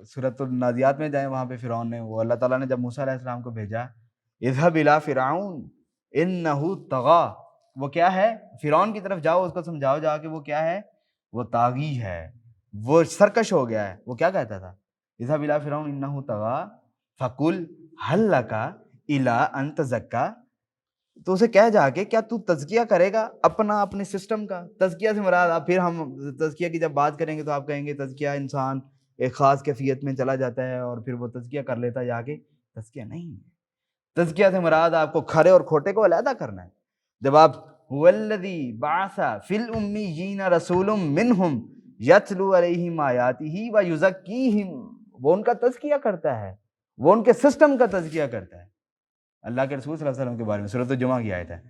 سورۃ النازعات میں جائیں، وہاں پہ فرعون نے، وہ اللہ تعالیٰ نے جب موسیٰ علیہ السلام کو بھیجا، اذهب الی فرعون انہ طغی، وہ کیا ہے؟ فرعون کی طرف جاؤ، اس کو سمجھاؤ جا کے وہ کیا ہے؟ وہ طاغی ہے، وہ سرکش ہو گیا ہے. وہ کیا کہتا تھا؟ اذهب الی فرعون انہ طغی فقل هل لک الی ان تزکی، تو اسے کہہ جا کے کیا تو تزکیہ کرے گا اپنے سسٹم کا؟ تزکیہ سے مراد، پھر ہم تزکیہ کی جب بات کریں گے تو آپ کہیں گے تزکیہ انسان ایک خاص کیفیت میں چلا جاتا ہے اور پھر وہ تزکیہ کر لیتا ہے جا کے. تزکیہ نہیں ہے. تزکیہ سے مراد آپ کو کھرے اور کھوٹے کو علیحدہ کرنا ہے. جب آپ هو الذی بعث فی الامیین رسول منہم یتلو علیہم آیاتہ ویزکیہم، وہ ان کا تزکیہ کرتا ہے، وہ ان کے سسٹم کا تزکیہ کرتا ہے. اللہ کے رسول صلی اللہ علیہ وسلم کے بارے میں سورۃ الجمعہ کی آیت ہے،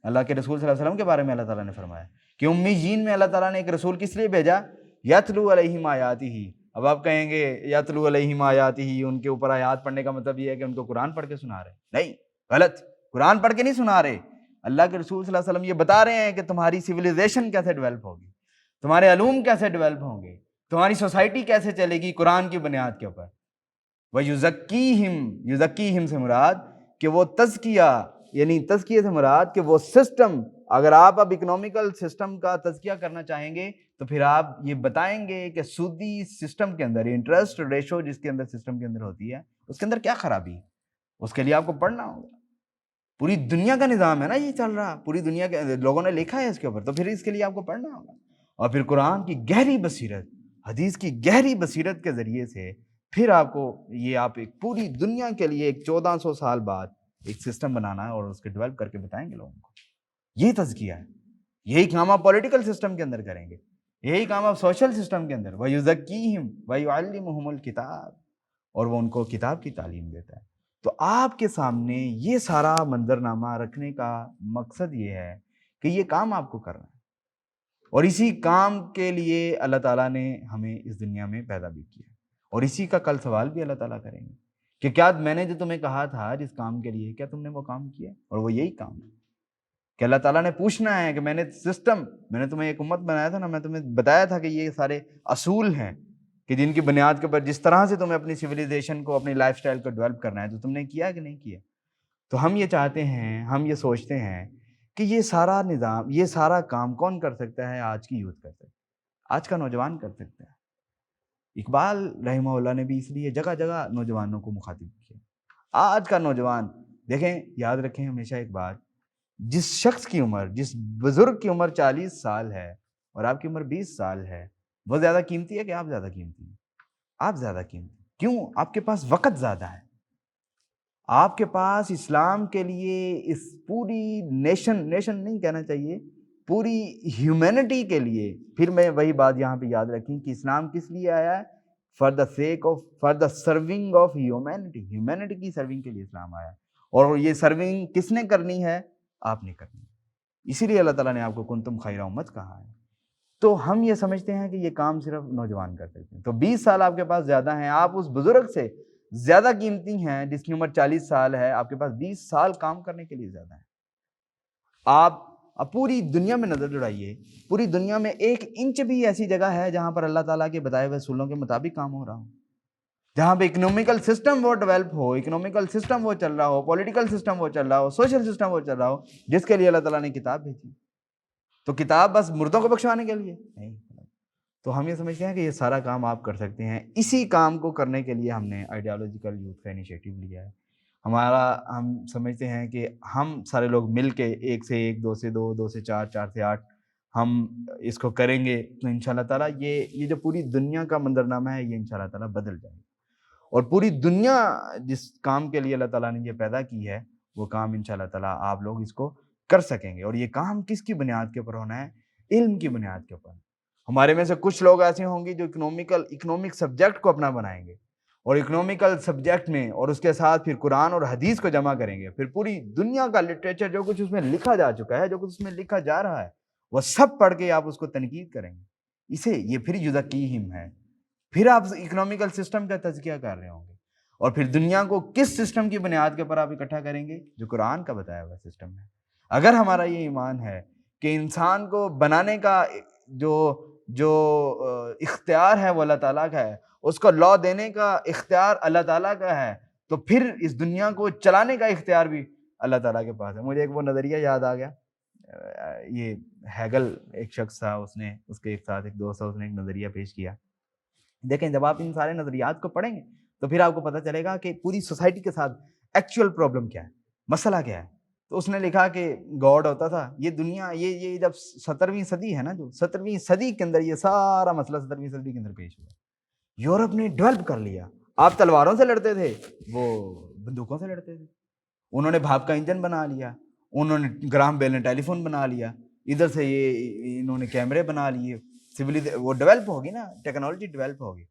اللہ کے رسول صلی اللہ علیہ وسلم کے بارے میں اللہ تعالیٰ نے فرمایا کہ امیین میں اللہ تعالیٰ نے ایک رسول کس لیے بھیجا؟ یتلو علیہم آیاتہ. اب آپ کہیں گے یتلو علیہم آیاتہ، ان کے اوپر آیات پڑھنے کا مطلب یہ ہے کہ ان کو قرآن پڑھ کے سنا رہے؟ نہیں، غلط. قرآن پڑھ کے نہیں سنا رہے. اللہ کے رسول صلی اللہ علیہ وسلم یہ بتا رہے ہیں کہ تمہاری سویلائزیشن کیسے ڈیولپ ہوگی، تمہارے علوم کیسے ڈیولپ ہوں گے، تمہاری سوسائٹی کیسے چلے گی قرآن کی بنیاد کے اوپر. وَيُزَكِّيهِمْ، یزکیہم سے مراد کہ وہ تزکیہ، یعنی تزکیہ سے مراد کہ وہ سسٹم، اگر آپ اب اکنومیکل سسٹم کا تزکیہ کرنا چاہیں گے تو پھر آپ یہ بتائیں گے کہ سودی سسٹم کے اندر، انٹرسٹ ریشو جس کے اندر سسٹم کے اندر ہوتی ہے، اس کے اندر کیا خرابی ہے. اس کے لیے آپ کو پڑھنا ہوگا. پوری دنیا کا نظام ہے نا یہ چل رہا، پوری دنیا کے لوگوں نے لکھا ہے اس کے اوپر، تو پھر اس کے لیے آپ کو پڑھنا ہوگا. اور پھر قرآن کی گہری بصیرت، حدیث کی گہری بصیرت کے ذریعے سے پھر آپ کو یہ آپ ایک پوری دنیا کے لیے ایک 1400 سال بعد ایک سسٹم بنانا ہے اور اس کے ڈیولپ کر کے بتائیں گے لوگوں کو. یہ تزکیہ ہے. یہی کام آپ پولیٹیکل سسٹم کے اندر کریں گے، یہی کام آپ سوشل سسٹم کے اندر. وَيُزَكِّيهِمْ وَيُعَلِّمُهُمُ الْكِتَابَ اور وہ ان کو کتاب کی تعلیم دیتا ہے۔ تو آپ کے سامنے یہ سارا منظرنامہ رکھنے کا مقصد یہ ہے کہ یہ کام آپ کو کرنا ہے، اور اسی کام کے لیے اللہ تعالیٰ نے ہمیں اس دنیا میں پیدا بھی کیا، اور اسی کا کل سوال بھی اللہ تعالیٰ کریں گے کہ کیا میں نے جو تمہیں کہا تھا جس کام کے لیے، کیا تم نے وہ کام کیا؟ اور وہ یہی کام ہے کہ اللہ تعالیٰ نے پوچھنا ہے کہ میں نے تمہیں ایک امت بنایا تھا نا، میں تمہیں بتایا تھا کہ یہ سارے اصول ہیں کہ جن کی بنیاد کے اوپر جس طرح سے تمہیں اپنی سویلائزیشن کو، اپنی لائف سٹائل کو ڈیولپ کرنا ہے، تو تم نے کیا کہ نہیں کیا؟ تو ہم یہ چاہتے ہیں، ہم یہ سوچتے ہیں کہ یہ سارا نظام، یہ سارا کام کون کر سکتا ہے؟ آج کی یوتھ کر سکتا ہے، آج کا نوجوان کر سکتا ہے۔ اقبال رحمہ اللہ نے بھی اس لیے جگہ جگہ نوجوانوں کو مخاطب کیا۔ آج کا نوجوان دیکھیں، یاد رکھیں ہمیشہ ایک بات، جس شخص کی عمر، جس بزرگ کی عمر 40 سال ہے اور آپ کی عمر 20 سال ہے، وہ زیادہ قیمتی ہے کہ آپ زیادہ قیمتی ہیں؟ آپ زیادہ قیمتی۔ کیوں؟ آپ کے پاس وقت زیادہ ہے، آپ کے پاس اسلام کے لیے، اس پوری نیشن نہیں کہنا چاہیے، پوری ہیومینٹی کے لیے، پھر میں وہی بات یہاں پہ یاد رکھیں کہ اسلام کس لیے آیا ہے؟ For the serving of humanity کی سرونگ کے لیے اسلام آیا ہے، اور یہ سرونگ کس نے کرنی ہے؟ آپ نے کرنی ہے۔ اسی لیے اللہ تعالیٰ نے آپ کو کنتم خیر امت کہا ہے۔ تو ہم یہ سمجھتے ہیں کہ یہ کام صرف نوجوان کر سکتے ہیں۔ تو 20 سال آپ کے پاس زیادہ ہیں، آپ اس بزرگ سے زیادہ قیمتی ہیں جس کی عمر 40 سال ہے، آپ کے پاس 20 سال کام کرنے کے لیے زیادہ ہیں۔ آپ پوری دنیا میں نظر دوڑائیے، پوری دنیا میں 1 انچ بھی ایسی جگہ ہے جہاں پر اللہ تعالیٰ کے بتائے ہوئے اصولوں کے مطابق کام ہو رہا ہو، جہاں پہ اکنومیکل سسٹم وہ ڈیولپ ہو، اکنومیکل سسٹم وہ چل رہا ہو، پولیٹیکل سسٹم وہ چل رہا ہو، سوشل سسٹم وہ چل رہا ہو، جس کے لیے اللہ تعالیٰ نے کتاب بھیجی۔ تو کتاب بس مردوں کو بخشوانے کے لیے نہیں۔ تو ہم یہ سمجھتے ہیں کہ یہ سارا کام آپ کر سکتے ہیں۔ اسی کام کو کرنے کے لیے ہم نے آئیڈیالوجیکل یوتھ کا انیشیٹو لیا ہے۔ ہم سمجھتے ہیں کہ ہم سارے لوگ مل کے 1 سے 1، 2 سے 2، 2 سے 4، 4 سے 8 ہم اس کو کریں گے تو انشاءاللہ تعالیٰ یہ جو پوری دنیا کا منظرنامہ ہے، یہ انشاءاللہ تعالیٰ بدل جائے گا، اور پوری دنیا جس کام کے لیے اللہ تعالیٰ نے یہ پیدا کی ہے، وہ کام انشاءاللہ تعالیٰ آپ لوگ اس کو کر سکیں گے۔ اور یہ کام کس کی بنیاد کے اوپر ہونا ہے؟ علم کی بنیاد کے اوپر۔ ہمارے میں سے کچھ لوگ ایسے ہوں گے جو اکنومک سبجیکٹ کو اپنا بنائیں گے، اور اکنومیکل سبجیکٹ میں اور اس کے ساتھ پھر قرآن اور حدیث کو جمع کریں گے، پھر پوری دنیا کا لٹریچر جو کچھ اس میں لکھا جا چکا ہے، جو کچھ اس میں لکھا جا رہا ہے، وہ سب پڑھ کے آپ اس کو تنقید کریں گے۔ یہ پھر یزکیہم ہے، پھر آپ اکنومیکل سسٹم کا تزکیہ کر رہے ہوں گے، اور پھر دنیا کو کس سسٹم کی بنیاد کے اوپر آپ اکٹھا کریں گے؟ جو قرآن کا بتایا ہوا سسٹم ہے۔ اگر ہمارا یہ ایمان ہے کہ انسان کو بنانے کا جو اختیار ہے وہ اللہ تعالیٰ کا ہے، اس کو لا دینے کا اختیار اللہ تعالیٰ کا ہے، تو پھر اس دنیا کو چلانے کا اختیار بھی اللہ تعالیٰ کے پاس ہے۔ مجھے ایک وہ نظریہ یاد آ گیا، یہ ہیگل ایک شخص تھا، اس کے ایک ساتھ ایک دوست تھا، اس نے ایک نظریہ پیش کیا۔ دیکھیں، جب آپ ان سارے نظریات کو پڑھیں گے تو پھر آپ کو پتہ چلے گا کہ پوری سوسائٹی کے ساتھ ایکچوئل پرابلم کیا ہے، مسئلہ کیا ہے۔ تو اس نے لکھا کہ گاڈ ہوتا تھا، یہ دنیا یہ جب 17ویں صدی ہے نا، جو 17ویں صدی کے اندر یہ سارا مسئلہ 17ویں صدی کے اندر پیش ہوا، یورپ نے ڈیولپ کر لیا۔ آپ تلواروں سے لڑتے تھے، وہ بندوقوں سے لڑتے تھے۔ انہوں نے بھاپ کا انجن بنا لیا، انہوں نے گراہم بیل نے ٹیلی فون بنا لیا، ادھر سے انہوں نے کیمرے بنا لیے، وہ ڈیولپ ہوگی نا، ٹیکنالوجی ڈیولپ ہوگی۔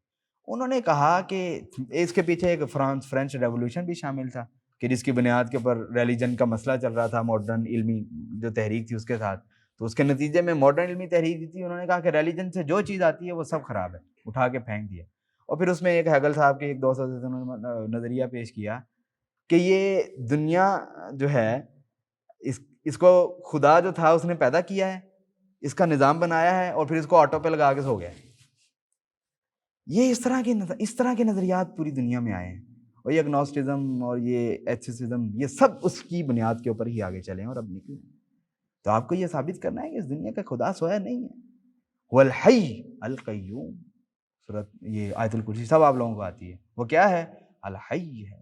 انہوں نے کہا کہ اس کے پیچھے ایک فرینچ ریولوشن بھی شامل تھا، کہ جس کی بنیاد کے اوپر ریلیجن کا مسئلہ چل رہا تھا، ماڈرن علمی جو تحریک تھی اس کے ساتھ۔ تو اس کے نتیجے میں ماڈرن علمی تحریک تھی، انہوں نے کہا کہ ریلیجن سے جو چیز آتی ہے وہ سب خراب ہے، اٹھا کے پھینک دیا۔ اور پھر اس میں ایک ہیگل صاحب کے ایک دوست سے انہوں نے نظریہ پیش کیا کہ یہ دنیا جو ہے، اس کو خدا جو تھا اس نے پیدا کیا ہے، اس کا نظام بنایا ہے، اور پھر اس کو آٹو پہ لگا کے سو گیا۔ یہ اس طرح کے نظریات پوری دنیا میں آئے ہیں، اور یہ اگنوسٹزم اور یہ ایتھیسزم، یہ سب اس کی بنیاد کے اوپر ہی آگے چلے ہیں اور اب نکلے ہیں۔ تو آپ کو یہ ثابت کرنا ہے کہ اس دنیا کا خدا سویا نہیں ہے، هو الحی القیوم۔ سورۃ یہ آیت الکرسی سب آپ لوگوں کو آتی ہے، وہ کیا ہے؟ الحی ہے،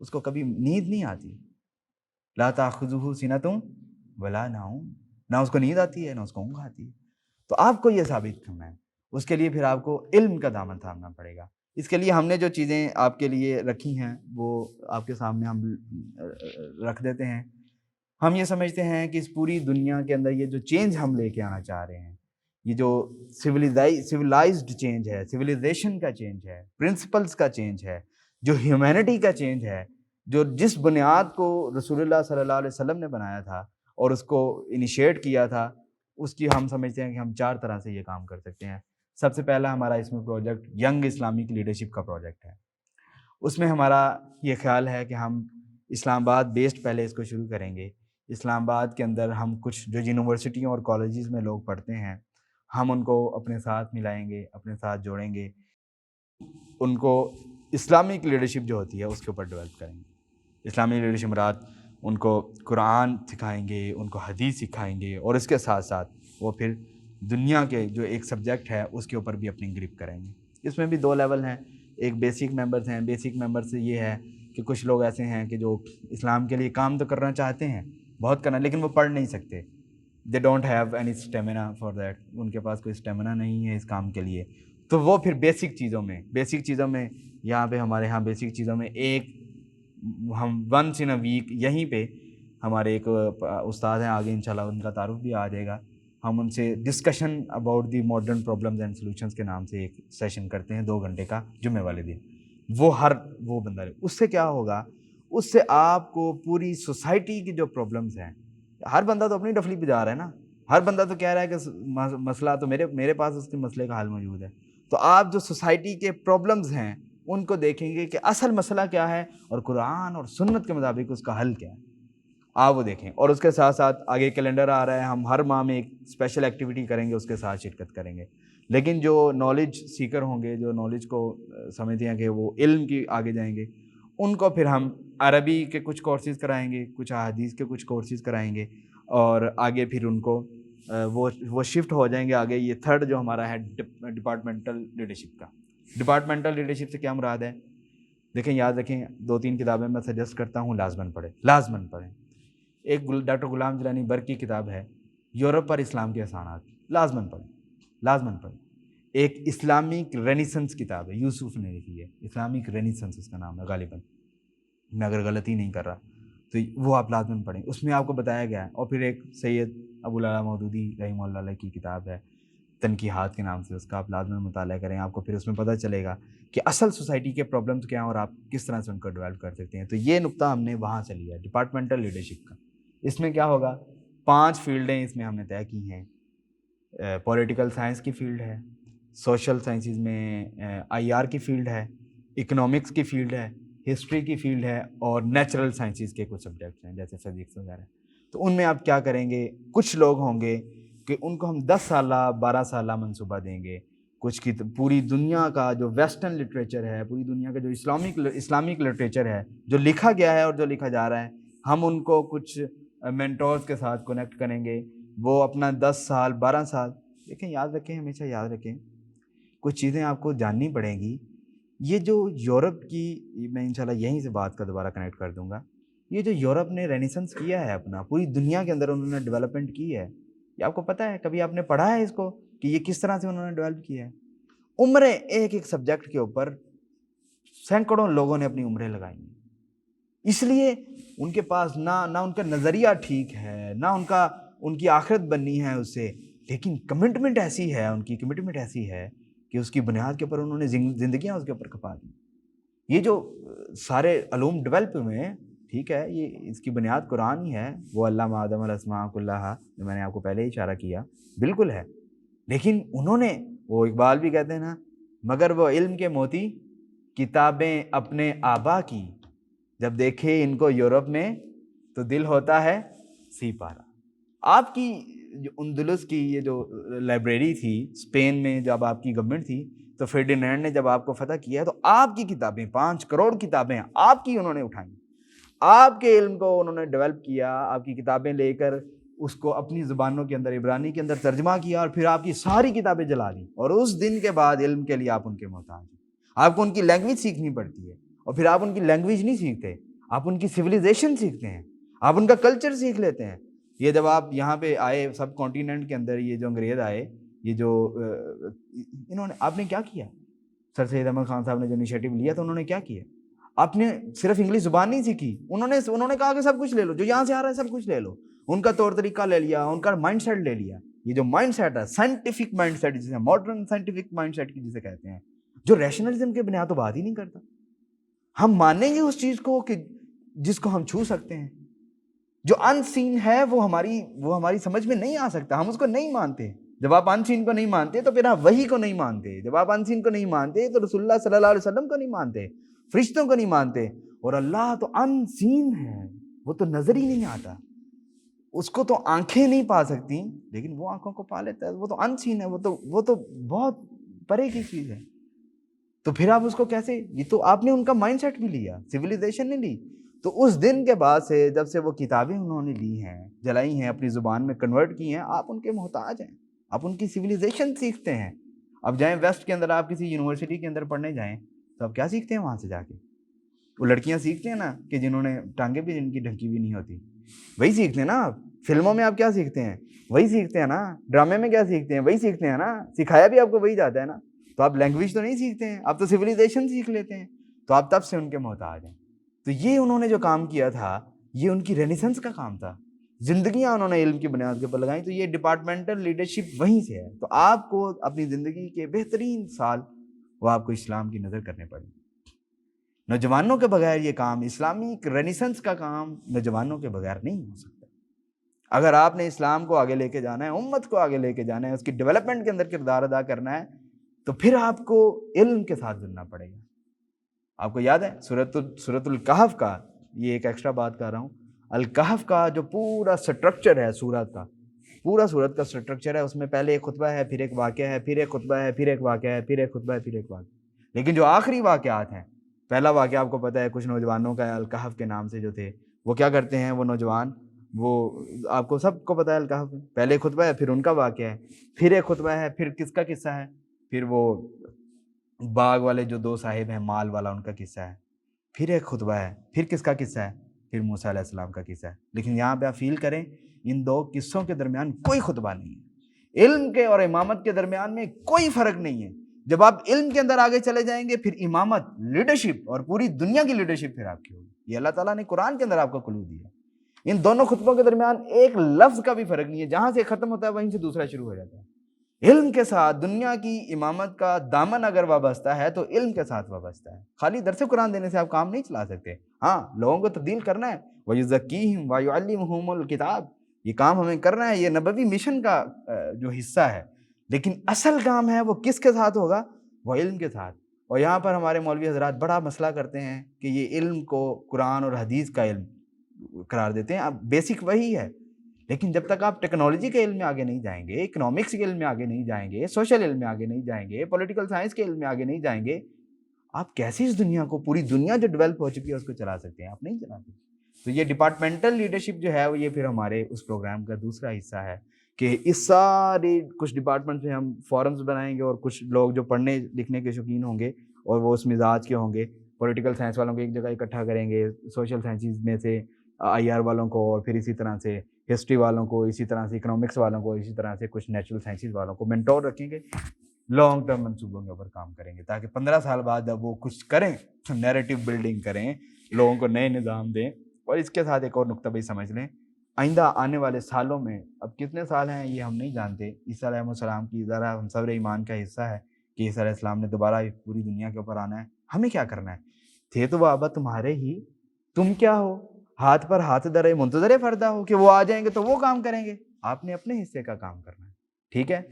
اس کو کبھی نیند نہیں آتی، لا تاخذہ سنۃ ولا نوم، نہ اس کو نیند آتی ہے نہ اس کو اونگ آتی ہے۔ تو آپ کو یہ ثابت کرنا ہے، اس کے لیے پھر آپ کو علم کا دامن تھامنا پڑے گا۔ اس کے لیے ہم نے جو چیزیں آپ کے لیے رکھی ہیں وہ آپ کے سامنے ہم رکھ دیتے ہیں۔ ہم یہ سمجھتے ہیں کہ اس پوری دنیا کے اندر یہ جو چینج ہم لے کے آنا چاہ رہے ہیں، یہ جو سویلائزڈ چینج ہے، سویلائزیشن کا چینج ہے، پرنسپلز کا چینج ہے، جو ہیومینٹی کا چینج ہے، جو جس بنیاد کو رسول اللہ صلی اللہ علیہ وسلم نے بنایا تھا اور اس کو انیشیٹ کیا تھا، اس کی ہم سمجھتے ہیں کہ ہم 4 طرح سے یہ کام کر سکتے ہیں۔ سب سے پہلا ہمارا اس میں پروجیکٹ ینگ اسلامک لیڈرشپ کا پروجیکٹ ہے۔ اس میں ہمارا یہ خیال ہے کہ ہم اسلام آباد بیسڈ پہلے اس کو شروع کریں گے۔ اسلام آباد کے اندر ہم کچھ جو یونیورسٹیوں اور کالجز میں لوگ پڑھتے ہیں، ہم ان کو اپنے ساتھ ملائیں گے، اپنے ساتھ جوڑیں گے، ان کو اسلامک لیڈرشپ جو ہوتی ہے اس کے اوپر ڈیولپ کریں گے۔ اسلامی لیڈرشپ رات ان کو قرآن سکھائیں گے، ان کو حدیث سکھائیں گے، اور اس کے ساتھ ساتھ وہ پھر دنیا کے جو ایک سبجیکٹ ہے اس کے اوپر بھی اپنی گرپ کریں گے۔ اس میں بھی 2 لیول ہیں، ایک بیسک ممبرز ہیں۔ بیسک ممبرز سے یہ ہے کہ کچھ لوگ ایسے ہیں کہ جو اسلام کے لیے کام تو کرنا چاہتے ہیں، بہت کرنا، لیکن وہ پڑھ نہیں سکتے۔ They don't have any stamina for that, ان کے پاس کوئی اسٹیمنا نہیں ہے اس کام کے لیے، تو وہ پھر بیسک چیزوں میں یہاں پہ ہمارے ہاں بیسک چیزوں میں ایک ہم ونس ان اے ویک یہیں پہ ہمارے ایک استاد ہیں، آگے انشاءاللہ ان کا تعارف بھی آ جائے گا، ہم ان سے discussion about the modern problems and solutions کے نام سے ایک سیشن کرتے ہیں 2 گھنٹے کا جمعے والے دن۔ وہ بندہ اس سے کیا ہوگا، اس سے آپ کو پوری سوسائٹی کی جو پرابلمز ہیں، ہر بندہ تو اپنی ڈفلی پہ جا رہا ہے نا، ہر بندہ تو کہہ رہا ہے کہ مسئلہ تو میرے پاس اس کے مسئلے کا حل موجود ہے، تو آپ جو سوسائٹی کے پرابلمز ہیں ان کو دیکھیں گے کہ اصل مسئلہ کیا ہے اور قرآن اور سنت کے مطابق اس کا حل کیا ہے، آپ وہ دیکھیں۔ اور اس کے ساتھ ساتھ آگے کیلنڈر آ رہا ہے، ہم ہر ماہ میں ایک اسپیشل ایکٹیویٹی کریں گے، اس کے ساتھ شرکت کریں گے۔ لیکن جو نالج سیکر ہوں گے، جو نالج کو سمجھتے ہیں کہ وہ علم کی آگے جائیں گے، ان کو پھر ہم عربی کے کچھ کورسز کرائیں گے، کچھ احادیث کے کچھ کورسز کرائیں گے، اور آگے پھر ان کو وہ شفٹ ہو جائیں گے آگے۔ یہ 3rd جو ہمارا ہے ڈپارٹمنٹل لیڈرشپ کا۔ ڈپارٹمنٹل لیڈرشپ سے کیا مراد ہے؟ دیکھیں، یاد رکھیں، 2-3 کتابیں میں سجیسٹ کرتا ہوں، لازماً پڑھیں۔ ایک ڈاکٹر غلام جیلانی برق کی کتاب ہے یورپ پر اسلام کے احسانات، لازماً پڑھیں۔ ایک اسلامک رینیسنس کتاب ہے، یوسف نے لکھی ہے، اسلامک رینیسنس اس کا نام ہے غالباً، میں اگر غلطی نہیں کر رہا تو وہ آپ لازماً پڑھیں، اس میں آپ کو بتایا گیا ہے۔ اور پھر ایک سید ابو العلا مودودی رحمہ اللہ علیہ کی کتاب ہے تنقیحات کے نام سے، اس کا آپ لازماً مطالعہ کریں، آپ کو پھر اس میں پتہ چلے گا کہ اصل سوسائٹی کے پرابلمز کیا ہیں اور آپ کس طرح سے ان کو ڈیولپ کر سکتے ہیں۔ تو یہ نقطہ ہم نے وہاں سے لیا ہے ڈپارٹمنٹل لیڈرشپ کا۔ اس میں کیا ہوگا، 5 فیلڈیں اس میں ہم نے طے کی ہیں۔ پولیٹیکل سائنس کی فیلڈ ہے، سوشل سائنسز میں IR کی فیلڈ ہے، اکنامکس کی فیلڈ ہے، ہسٹری کی فیلڈ ہے، اور نیچرل سائنسز کے کچھ سبجیکٹس ہیں جیسے فزکس وغیرہ۔ تو ان میں آپ کیا کریں گے، کچھ لوگ ہوں گے کہ ان کو ہم 10 سالہ 12 سالہ منصوبہ دیں گے، کچھ کی پوری دنیا کا جو ویسٹرن لٹریچر ہے، پوری دنیا کا جو اسلامک لٹریچر ہے، جو لکھا گیا ہے اور جو لکھا جا رہا ہے، ہم ان کو کچھ مینٹورز کے ساتھ کنیکٹ کریں گے۔ وہ اپنا 10 سال 12 سال، دیکھیں یاد رکھیں، ہمیشہ یاد رکھیں، کچھ چیزیں آپ کو جاننی پڑیں گی۔ یہ جو یورپ کی، میں انشاءاللہ یہیں سے بات کا دوبارہ کنیکٹ کر دوں گا، یہ جو یورپ نے رینیسنس کیا ہے اپنا، پوری دنیا کے اندر انہوں نے ڈیولپمنٹ کی ہے، یہ آپ کو پتہ ہے؟ کبھی آپ نے پڑھا ہے اس کو کہ یہ کس طرح سے انہوں نے ڈیولپ کیا ہے؟ عمریں، ایک سبجیکٹ کے اوپر سینکڑوں لوگوں نے اپنی عمریں لگائی ہیں، اس لیے ان کے پاس نہ ان کا نظریہ ٹھیک ہے، نہ ان کی آخرت بننی ہے اس سے، لیکن کمٹمنٹ ایسی ہے، ان کی کمٹمنٹ ایسی ہے کہ اس کی بنیاد کے اوپر انہوں نے زندگیاں اس کے اوپر کھپا دی۔ یہ جو سارے علوم ڈیولپ ہوئے ہیں، ٹھیک ہے، یہ اس کی بنیاد قرآن ہی ہے، وہ علامہ آدم الاسماء کلھا، جو میں نے آپ کو پہلے ہی اشارہ کیا، بالکل ہے، لیکن انہوں نے، وہ اقبال بھی کہتے ہیں نا، مگر وہ علم کے موتی کتابیں اپنے آبا کی، جب دیکھے ان کو یورپ میں تو دل ہوتا ہے سی پارا۔ آپ کی جو اندلس کی یہ جو لائبریری تھی اسپین میں، جب آپ کی گورنمنٹ تھی، تو فرڈینینڈ نے جب آپ کو فتح کیا تو آپ کی کتابیں 5 کروڑ کتابیں آپ کی انہوں نے اٹھائیں، آپ کے علم کو انہوں نے ڈیولپ کیا، آپ کی کتابیں لے کر اس کو اپنی زبانوں کے اندر، عبرانی کے اندر ترجمہ کیا، اور پھر آپ کی ساری کتابیں جلا دیں، اور اس دن کے بعد علم کے لیے آپ ان کے محتاج ہیں۔ آپ کو ان کی لینگویج سیکھنی پڑتی ہے، اور پھر آپ ان کی لینگویج نہیں سیکھتے، آپ ان کی سویلائزیشن سیکھتے ہیں، آپ ان کا کلچر سیکھ لیتے ہیں۔ یہ جب آپ یہاں پہ آئے سب کانٹیننٹ کے اندر، یہ جو انگریز آئے، یہ جو انہوں نے، آپ نے کیا کیا؟ سر سید احمد خان صاحب نے جو انیشیٹو لیا تو انہوں نے کیا کیا؟ آپ نے صرف انگلش زبان نہیں سیکھی، انہوں نے کہا کہ سب کچھ لے لو، جو یہاں سے آ رہا ہے سب کچھ لے لو، ان کا طور طریقہ لے لیا، ان کا مائنڈ سیٹ لے لیا۔ یہ جو مائنڈ سیٹ ہے، سائنٹیفک مائنڈ سیٹ جسے ماڈرن سائنٹیفک مائنڈ سیٹ کی جسے کہتے ہیں، جو ریشنلزم کے بنیاد تو بات ہی نہیں کرتا، ہم مانیں گے اس چیز کو کہ جس کو ہم چھو سکتے ہیں. جو ان سین ہے وہ ہماری سمجھ میں نہیں آ سکتا, ہم اس کو نہیں مانتے. جب آپ ان سین کو نہیں مانتے تو پھر آپ وحی کو نہیں مانتے. جب آپ ان سین کو نہیں مانتے تو رسول اللہ صلی اللہ علیہ وسلم کو نہیں مانتے, فرشتوں کو نہیں مانتے. اور اللہ تو ان سین ہے, وہ تو نظر ہی نہیں آتا, اس کو تو آنکھیں نہیں پا سکتی لیکن وہ آنکھوں کو پا لیتا ہے. وہ تو ان سین ہے, وہ تو بہت پرے کی چیز ہے. تو پھر آپ اس کو کیسے, یہ تو آپ نے ان کا مائنڈ سیٹ بھی لیا, سویلائزیشن نے لی. تو اس دن کے بعد سے جب سے وہ کتابیں انہوں نے لی ہیں, جلائی ہیں, اپنی زبان میں کنورٹ کی ہیں, آپ ان کے محتاج ہیں, آپ ان کی سویلائزیشن سیکھتے ہیں. اب جائیں ویسٹ کے اندر, آپ کسی یونیورسٹی کے اندر پڑھنے جائیں تو آپ کیا سیکھتے ہیں وہاں سے جا کے؟ وہ لڑکیاں سیکھتے ہیں نا کہ جنہوں نے ٹانگیں بھی جن کی ڈھکی بھی نہیں ہوتی, وہی سیکھتے ہیں نا. آپ فلموں میں آپ کیا سیکھتے ہیں؟ وہی سیکھتے ہیں نا. ڈرامے میں کیا سیکھتے ہیں؟ وہی سیکھتے ہیں نا. سکھایا بھی آپ کو وہی جاتا ہے نا. تو آپ لینگویج تو نہیں سیکھتے ہیں, آپ تو سویلائزیشن سیکھ لیتے ہیں. تو آپ تب سے ان کے محتاج ہیں. تو یہ انہوں نے جو کام کیا تھا یہ ان کی رینیسنس کا کام تھا. زندگیاں انہوں نے علم کی بنیاد کے اوپر لگائیں. تو یہ ڈپارٹمنٹل لیڈرشپ وہیں سے ہے. تو آپ کو اپنی زندگی کے بہترین سال وہ آپ کو اسلام کی نظر کرنے پڑیں. نوجوانوں کے بغیر یہ کام, اسلامی رینیسنس کا کام نوجوانوں کے بغیر نہیں ہو سکتا. اگر آپ نے اسلام کو آگے لے کے جانا ہے, امت کو آگے لے کے جانا ہے, اس کی ڈیولپمنٹ کے اندر کردار ادا کرنا ہے, تو پھر آپ کو علم کے ساتھ جڑنا پڑے گا. آپ کو یاد ہے سورۃ الکہف کا, یہ ایک ایکسٹرا بات کر رہا ہوں, الکہف کا جو پورا سٹرکچر ہے سورت کا, پورا سورت کا سٹرکچر ہے, اس میں پہلے ایک خطبہ ہے, پھر ایک واقعہ ہے, پھر ایک خطبہ ہے, پھر ایک واقعہ ہے, پھر ایک خطبہ ہے, پھر ایک واقعہ. لیکن جو آخری واقعات ہیں, پہلا واقعہ آپ کو پتہ ہے کچھ نوجوانوں کا الکہف کے نام سے جو تھے, وہ کیا کرتے ہیں وہ نوجوان, وہ آپ کو سب کو پتہ ہے الکہف, پہلے خطبہ ہے, پھر ان کا واقعہ ہے, پھر ایک خطبہ ہے, پھر کس کا قصہ ہے, پھر وہ باغ والے جو دو صاحب ہیں, مال والا, ان کا قصہ ہے, پھر ایک خطبہ ہے, پھر کس کا قصہ ہے, پھر موسیٰ علیہ السلام کا قصہ ہے. لیکن یہاں پہ آپ فیل کریں ان دو قصوں کے درمیان کوئی خطبہ نہیں ہے. علم کے اور امامت کے درمیان میں کوئی فرق نہیں ہے. جب آپ علم کے اندر آگے چلے جائیں گے پھر امامت, لیڈرشپ اور پوری دنیا کی لیڈرشپ پھر آپ کی ہوگی. یہ اللہ تعالیٰ نے قرآن کے اندر آپ کو کلو دیا. ان دونوں خطبوں کے درمیان ایک لفظ کا بھی فرق نہیں ہے, جہاں سے ختم ہوتا ہے وہیں سے دوسرا شروع ہو جاتا ہے. علم کے ساتھ دنیا کی امامت کا دامن اگر وابستہ ہے تو علم کے ساتھ وابستہ ہے. خالی درس قرآن دینے سے آپ کام نہیں چلا سکتے. ہاں, لوگوں کو تبدیل کرنا ہے, وَيُزَكِّيهِمْ وَيُعَلِّمُهُمُ الْكِتَابَ, یہ کام ہمیں کرنا ہے, یہ نبوی مشن کا جو حصہ ہے. لیکن اصل کام ہے وہ کس کے ساتھ ہوگا؟ وہ علم کے ساتھ. اور یہاں پر ہمارے مولوی حضرات بڑا مسئلہ کرتے ہیں کہ یہ علم کو قرآن اور حدیث کا علم قرار دیتے ہیں. اب بیسک وہی ہے, لیکن جب تک آپ ٹیکنالوجی کے علم میں آگے نہیں جائیں گے, اکنامکس کے علم میں آگے نہیں جائیں گے, سوشل علم میں آگے نہیں جائیں گے, پولیٹیکل سائنس کے علم میں آگے نہیں جائیں گے, آپ کیسے اس دنیا کو, پوری دنیا جو ڈیولپ ہو چکی ہے اس کو چلا سکتے ہیں؟ آپ نہیں چلا سکتے. تو یہ ڈپارٹمنٹل لیڈرشپ جو ہے وہ یہ پھر ہمارے اس پروگرام کا دوسرا حصہ ہے کہ اس سارے کچھ ڈپارٹمنٹ میں ہم فورمز بنائیں گے, اور کچھ لوگ جو پڑھنے لکھنے کے شوقین ہوں گے اور وہ اس مزاج کے ہوں گے, پولیٹیکل سائنس والوں کو ایک جگہ اکٹھا کریں گے, سوشل سائنسز میں سے آئی آر والوں کو, اور پھر اسی طرح سے ہسٹری والوں کو, اسی طرح سے اکنامکس والوں کو, اسی طرح سے کچھ نیچرل سائنسز والوں کو مینٹور رکھیں گے. لانگ ٹرم منصوبوں کے اوپر کام کریں گے تاکہ 15 سال بعد جب وہ کچھ کریں تو نیریٹو بلڈنگ کریں, لوگوں کو نئے نظام دیں. اور اس کے ساتھ ایک اور نقطہ بھی سمجھ لیں, آئندہ آنے والے سالوں میں, اب کتنے سال ہیں یہ ہم نہیں جانتے, عیسیٰ علیہ السلام کی ذرا ہم صبر ایمان کا حصہ ہے کہ عیسیٰ علیہ السلام نے دوبارہ پوری دنیا کے اوپر آنا ہے. ہمیں کیا کرنا ہے؟ تھے تو وہ آبا تمہارے ہی, تم کیا ہو, ہاتھ پر ہاتھ درے منتظر فردہ ہو کہ وہ آ جائیں گے تو وہ کام کریں گے. آپ نے اپنے حصے کا کام کرنا ہے. ٹھیک ہے,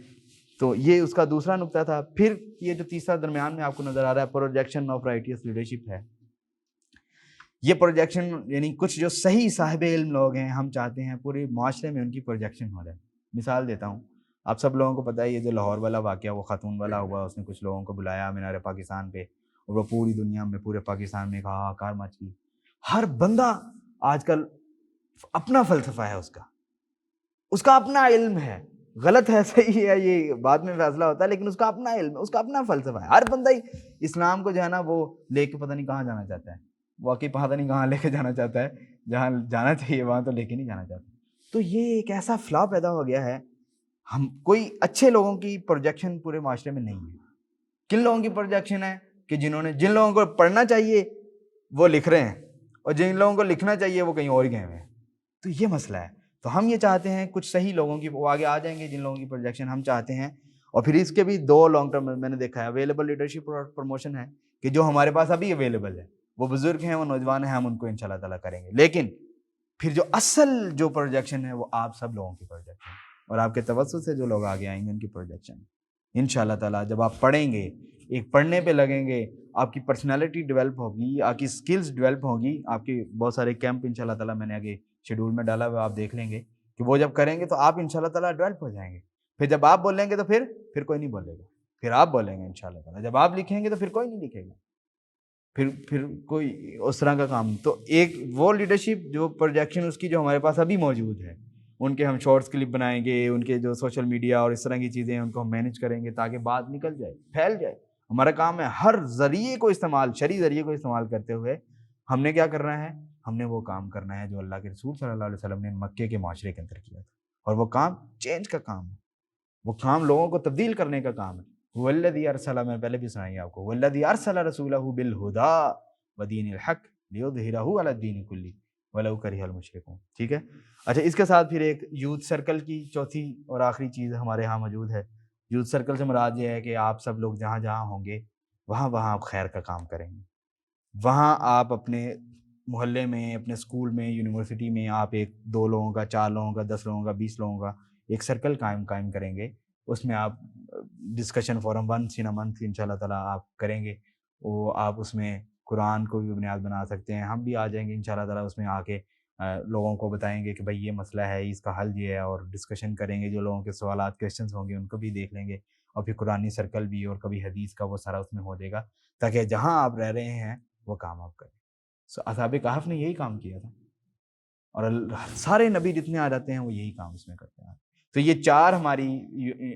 تو یہ اس کا دوسرا نقطہ تھا. پھر یہ جو تیسرا درمیان میں آپ کو نظر آ رہا ہے, پروجیکشن آف رائٹیس لیڈرشپ ہے. یہ پروجیکشن یعنی کچھ جو صحیح صاحب علم لوگ ہیں, ہم چاہتے ہیں پورے معاشرے میں ان کی پروجیکشن ہو جائے. مثال دیتا ہوں, آپ سب لوگوں کو پتہ ہے یہ جو لاہور والا واقعہ وہ خاتون والا ہوا, اس نے کچھ لوگوں کو بلایا مینار پاکستان پہ, اور وہ پوری دنیا میں پورے پاکستان میں کہا کار مچ گئی. ہر بندہ آج کل اپنا فلسفہ ہے, اس کا اپنا علم ہے, غلط ہے صحیح ہے یہ بعد میں فیصلہ ہوتا ہے, لیکن اس کا اپنا علم ہے, اس کا اپنا فلسفہ ہے. ہر بندہ ہی اسلام کو جو ہے نا وہ لے کے پتہ نہیں کہاں جانا چاہتا ہے, واقعی پتہ نہیں کہاں لے کے جانا چاہتا ہے, جہاں جانا چاہیے وہاں تو لے کے نہیں جانا چاہتا. تو یہ ایک ایسا فلا پیدا ہو گیا ہے, ہم کوئی اچھے لوگوں کی پروجیکشن پورے معاشرے میں نہیں ہے. کن لوگوں کی پروجیکشن ہے کہ جن لوگوں کو پڑھنا چاہیے وہ لکھ رہے ہیں, اور جن لوگوں کو لکھنا چاہیے وہ کہیں اور گئے ہوئے ہیں. تو یہ مسئلہ ہے. تو ہم یہ چاہتے ہیں کچھ صحیح لوگوں کی وہ آگے آ جائیں گے, جن لوگوں کی پروجیکشن ہم چاہتے ہیں. اور پھر اس کے بھی دو لانگ ٹرم میں نے دیکھا ہے, اویلیبل لیڈرشپ اور پروموشن ہے, کہ جو ہمارے پاس ابھی اویلیبل ہے وہ بزرگ ہیں، وہ نوجوان ہیں، ہم ان کو انشاءاللہ تعالیٰ کریں گے. لیکن پھر جو اصل جو پروجیکشن ہے وہ آپ سب لوگوں کی پروجیکشن ہے، اور آپ کے توسط سے جو لوگ آگے آئیں گے ان کی پروجیکشن ہے انشاءاللہ تعالیٰ. جب آپ پڑھیں گے، ایک پڑھنے پہ لگیں گے، آپ کی پرسنالٹی ڈیولپ ہوگی، آپ کی سکلز ڈیولپ ہوگی. آپ کے بہت سارے کیمپ انشاءاللہ تعالیٰ میں نے آگے شیڈول میں ڈالا ہوا، آپ دیکھ لیں گے کہ وہ جب کریں گے تو آپ انشاءاللہ تعالیٰ ڈیولپ ہو جائیں گے. پھر جب آپ بولیں گے تو پھر کوئی نہیں بولے گا، پھر آپ بولیں گے انشاءاللہ تعالیٰ. جب آپ لکھیں گے تو پھر کوئی نہیں لکھے گا، پھر کوئی اس طرح کا کام. تو ایک وہ لیڈرشپ جو پروجیکشن اس کی جو ہمارے پاس ابھی موجود ہے، ان کے ہم شارٹس کلپ بنائیں گے، ان کے جو سوشل میڈیا اور اس طرح کی چیزیں ہیں ان کو ہم مینیج کریں گے تاکہ بات نکل جائے، پھیل جائے. ہمارا کام ہے ہر ذریعے کو استعمال، شرعی ذریعے کو استعمال کرتے ہوئے ہم نے کیا کرنا ہے، ہم نے وہ کام کرنا ہے جو اللہ کے رسول صلی اللہ علیہ وسلم نے مکے کے معاشرے کے اندر کیا تھا. اور وہ کام چینج کا کام ہے، وہ کام لوگوں کو تبدیل کرنے کا کام ہے. والذی ارسل، میں پہلے بھی سنائی آپ کو، والذی ارسل رسولہ بالہدی ودین الحق لیظہرہ علی الدین کلہ ولو کرہ المشرکون. ٹھیک ہے. اچھا، اس کے ساتھ پھر ایک یوتھ سرکل کی چوتھی اور آخری چیز ہمارے ہاں موجود ہے. یوتھ سرکل سے مراد یہ ہے کہ آپ سب لوگ جہاں جہاں ہوں گے وہاں وہاں آپ خیر کا کام کریں گے. وہاں آپ اپنے محلے میں، اپنے اسکول میں، یونیورسٹی میں آپ ایک 2 لوگوں کا، 4 لوگوں کا، 10 لوگوں کا، 20 لوگوں کا ایک سرکل قائم کریں گے. اس میں آپ discussion forum once in a month انشاءاللہ تعالیٰ آپ کریں گے. وہ آپ اس میں قرآن کو بھی بنیاد بنا سکتے ہیں. ہم بھی آ جائیں گے انشاءاللہ تعالیٰ اس میں آ کے لوگوں کو بتائیں گے کہ بھائی یہ مسئلہ ہے، اس کا حل یہ ہے، اور ڈسکشن کریں گے. جو لوگوں کے سوالات، کویشچنس ہوں گے ان کو بھی دیکھ لیں گے، اور پھر قرآنی سرکل بھی اور کبھی حدیث کا وہ سارا اس میں ہو جائے گا تاکہ جہاں آپ رہ رہے ہیں وہ کام آپ کریں. اصحاب کہف نے یہی کام کیا تھا، اور سارے نبی جتنے آ جاتے ہیں وہ یہی کام اس میں کرتے ہیں. تو یہ 4 ہماری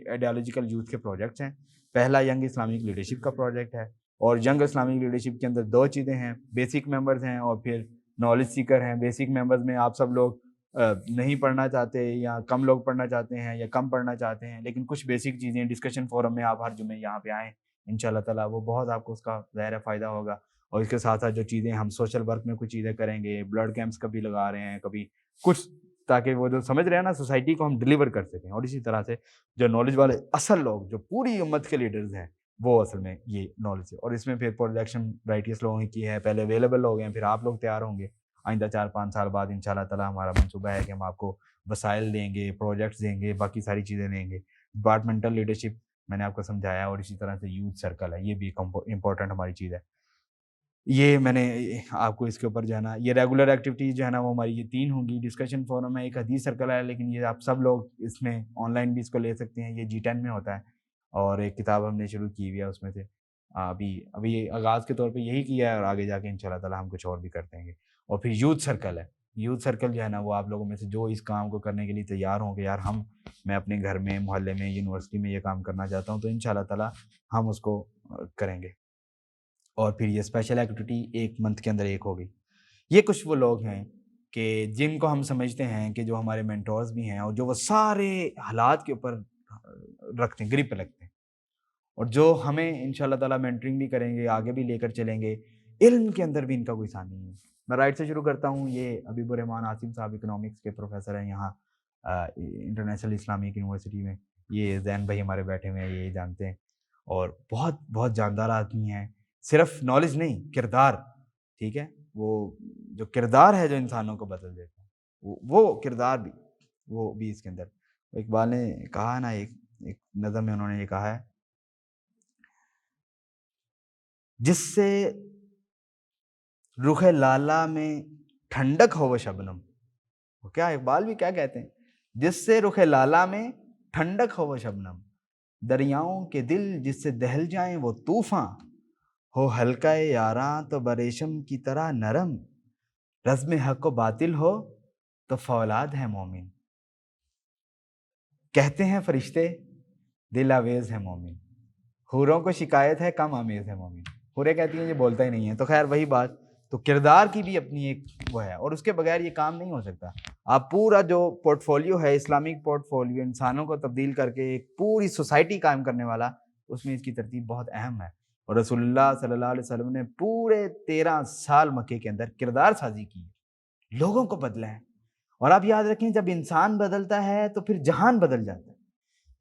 آئیڈیالوجیکل یوتھ کے پروجیکٹس ہیں. پہلا ینگ اسلامک لیڈرشپ کا پروجیکٹ ہے، اور ینگ اسلامک لیڈرشپ کے اندر 2 چیزیں ہیں، بیسک ممبرز ہیں اور پھر نالج سیکر ہیں. بیسک ممبرز میں آپ سب لوگ نہیں پڑھنا چاہتے، یا کم لوگ پڑھنا چاہتے ہیں، یا کم پڑھنا چاہتے ہیں، لیکن کچھ بیسک چیزیں ڈسکشن فورم میں آپ ہر جمعے یہاں پہ آئیں انشاءاللہ تعالیٰ، وہ بہت آپ کو اس کا ظاہر فائدہ ہوگا. اور اس کے ساتھ ساتھ جو چیزیں ہم سوشل ورک میں کچھ چیزیں کریں گے، بلڈ کیمپس کبھی لگا رہے ہیں، کبھی کچھ، تاکہ وہ جو سمجھ رہے ہیں نا سوسائٹی کو ہم ڈلیور کر سکیں. اور اسی طرح سے جو نالج والے اصل لوگ جو پوری امت کے لیڈرز ہیں وہ اصل میں یہ نالج ہے. اور اس میں پھر پروجیکشن ورائٹیز لوگوں کی ہے، پہلے اویلیبل ہو گئے ہیں، پھر آپ لوگ تیار ہوں گے. آئندہ 4-5 سال بعد انشاءاللہ تعالیٰ ہمارا منصوبہ ہے کہ ہم آپ کو وسائل دیں گے، پروجیکٹس دیں گے، باقی ساری چیزیں دیں گے. ڈپارٹمنٹل لیڈرشپ میں نے آپ کو سمجھایا، اور اسی طرح سے یوتھ سرکل ہے، یہ بھی ایک امپورٹنٹ ہماری چیز ہے. یہ میں نے آپ کو اس کے اوپر جو ہے نا، یہ ریگولر ایکٹیویٹیز جو ہے نا وہ ہماری یہ 3 ہوں گی. ڈسکشن فورم ہے، ایک حدیث سرکل ہے، لیکن یہ آپ سب لوگ اس میں آن لائن بھی اس کو لے سکتے ہیں، یہ G10 میں ہوتا ہے. اور ایک کتاب ہم نے شروع کی ہوئی ہے، اس میں سے ابھی آغاز کے طور پہ یہی کیا ہے، اور آگے جا کے انشاءاللہ تعالیٰ ہم کچھ اور بھی کر دیں گے. اور پھر یوتھ سرکل ہے. یوتھ سرکل جو ہے نا وہ آپ لوگوں میں سے جو اس کام کو کرنے کے لیے تیار ہوں کہ یار میں اپنے گھر میں، محلے میں، یونیورسٹی میں یہ کام کرنا چاہتا ہوں، تو انشاءاللہ تعالیٰ ہم اس کو کریں گے. اور پھر یہ اسپیشل ایکٹیویٹی 1 منتھ کے اندر 1 ہوگی. یہ کچھ وہ لوگ ہیں کہ جن کو ہم سمجھتے ہیں کہ جو ہمارے مینٹورز بھی ہیں، اور جو وہ سارے حالات کے اوپر رکھتے ہیں، گرپ رکھتے ہیں، اور جو ہمیں انشاءاللہ تعالیٰ مینٹرنگ بھی کریں گے، آگے بھی لے کر چلیں گے. علم کے اندر بھی ان کا کوئی ثانی نہیں ہے. میں رائٹ سے شروع کرتا ہوں. یہ حبیب الرحمان عاصم صاحب اکنامکس کے پروفیسر ہیں یہاں انٹرنیشنل اسلامک یونیورسٹی میں. یہ زین بھائی ہمارے بیٹھے ہوئے ہیں، یہ جانتے ہیں، اور بہت بہت جاندار آدمی ہیں. صرف نالج نہیں، کردار. ٹھیک ہے. وہ جو کردار ہے جو انسانوں کو بدل دیتا ہے، وہ کردار بھی، وہ بھی اس کے اندر. اقبال نے کہا نا، ایک نظم میں انہوں نے یہ کہا ہے، جس سے رخ لالا میں ٹھنڈک ہو وہ شبنم. وہ کیا اقبال بھی کیا کہتے ہیں، جس سے رخ لالا میں ٹھنڈک ہو وہ شبنم، دریاؤں کے دل جس سے دہل جائیں وہ طوفاں، ہو حلقہ یاراں تو بریشم کی طرح نرم، رزم حق و باطل ہو تو فولاد ہے مومن. کہتے ہیں فرشتے دل آویز ہے مومن، حوروں کو شکایت ہے کم آمیز ہے مومن. حوریں کہتی ہیں یہ بولتا ہی نہیں ہے. تو خیر وہی بات، تو کردار کی بھی اپنی ایک وہ ہے، اور اس کے بغیر یہ کام نہیں ہو سکتا. آپ پورا جو پورٹ فولیو ہے، اسلامک پورٹ فولیو، انسانوں کو تبدیل کر کے ایک پوری سوسائٹی قائم کرنے والا، اس میں اس کی ترتیب بہت اہم ہے. اور رسول اللہ صلی اللہ علیہ وسلم نے پورے 13 سال مکے کے اندر کردار سازی کی، لوگوں کو بدلا ہے. اور آپ یاد رکھیں، جب انسان بدلتا ہے تو پھر جہان بدل جاتا ہے.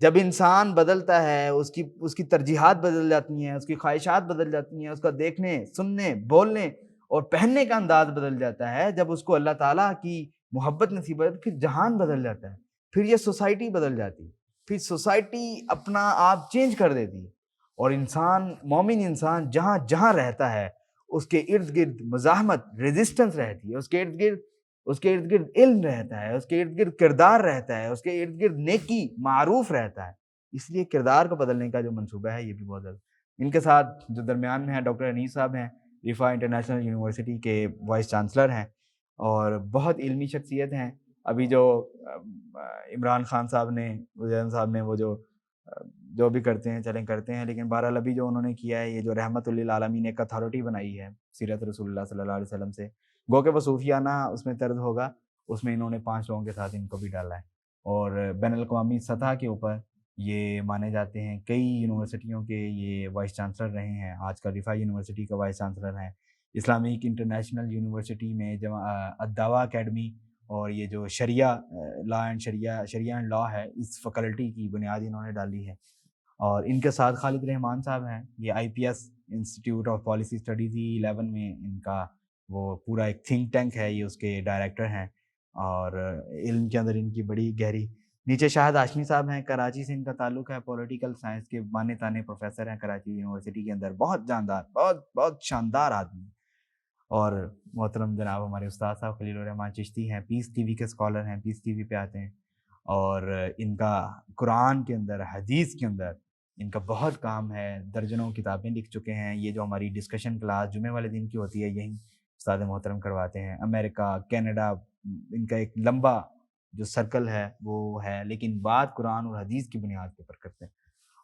جب انسان بدلتا ہے، اس کی ترجیحات بدل جاتی ہیں، اس کی خواہشات بدل جاتی ہیں، اس کا دیکھنے، سننے، بولنے اور پہننے کا انداز بدل جاتا ہے، جب اس کو اللہ تعالیٰ کی محبت نصیب ہے، پھر جہان بدل جاتا ہے، پھر یہ سوسائٹی بدل جاتی ہے، پھر سوسائٹی اپنا آپ چینج کر دیتی ہے، اور انسان، مومن انسان جہاں جہاں رہتا ہے اس کے ارد گرد مزاحمت، ریزسٹنس رہتی ہے، اس کے ارد گرد علم رہتا ہے، اس کے ارد گرد کردار رہتا ہے، اس کے ارد گرد نیکی معروف رہتا ہے۔ اس لیے کردار کو بدلنے کا جو منصوبہ ہے یہ بھی بہت زیادہ۔ ان کے ساتھ جو درمیان میں ہیں ڈاکٹر انیس صاحب ہیں، رفا انٹرنیشنل یونیورسٹی کے وائس چانسلر ہیں اور بہت علمی شخصیت ہیں۔ ابھی جو عمران خان صاحب نے، وزیر صاحب نے، وہ جو بھی کرتے ہیں چلیں کرتے ہیں، لیکن بہرحال ابھی جو انہوں نے کیا ہے، یہ جو رحمت للعالمین ایک اتھارٹی بنائی ہے سیرت رسول اللہ صلی اللہ علیہ وسلم سے، گو کہ وہ صوفیانہ اس میں طرز ہوگا، اس میں انہوں نے 5 لوگوں کے ساتھ ان کو بھی ڈالا ہے، اور بین الاقوامی سطح کے اوپر یہ مانے جاتے ہیں۔ کئی یونیورسٹیوں کے یہ وائس چانسلر رہے ہیں، آج کل رفا یونیورسٹی کا وائس چانسلر ہیں، اسلامک انٹرنیشنل یونیورسٹی میں الدعوہ اکیڈمی، اور یہ جو شریعہ اینڈ لا ہے، اس فیکلٹی کی بنیاد انہوں نے ڈالی ہے۔ اور ان کے ساتھ خالد رحمان صاحب ہیں، یہ IPS institute of policy studies 11 میں ان کا وہ پورا ایک تھنک ٹینک ہے، یہ اس کے ڈائریکٹر ہیں، اور علم کے اندر ان کی بڑی گہری۔ نیچے شاہد ہاشمی صاحب ہیں، کراچی سے ان کا تعلق ہے، پولیٹیکل سائنس کے مانے تانے پروفیسر ہیں کراچی یونیورسٹی کے اندر، بہت جاندار، بہت شاندار آدمی۔ اور محترم جناب ہمارے استاد صاحب خلیل الرحمان چشتی ہیں، پیس ٹی وی کے اسکالر ہیں، پیس ٹی وی پہ آتے ہیں، اور ان کا قرآن کے اندر، حدیث کے اندر ان کا بہت کام ہے، درجنوں کتابیں لکھ چکے ہیں۔ یہ جو ہماری ڈسکشن کلاس جمعے والے دن کی ہوتی ہے، یہی استاد محترم کرواتے ہیں۔ امریکہ، کینیڈا، ان کا ایک لمبا جو سرکل ہے وہ ہے، لیکن بات قرآن اور حدیث کی بنیاد کے اوپر کرتے ہیں۔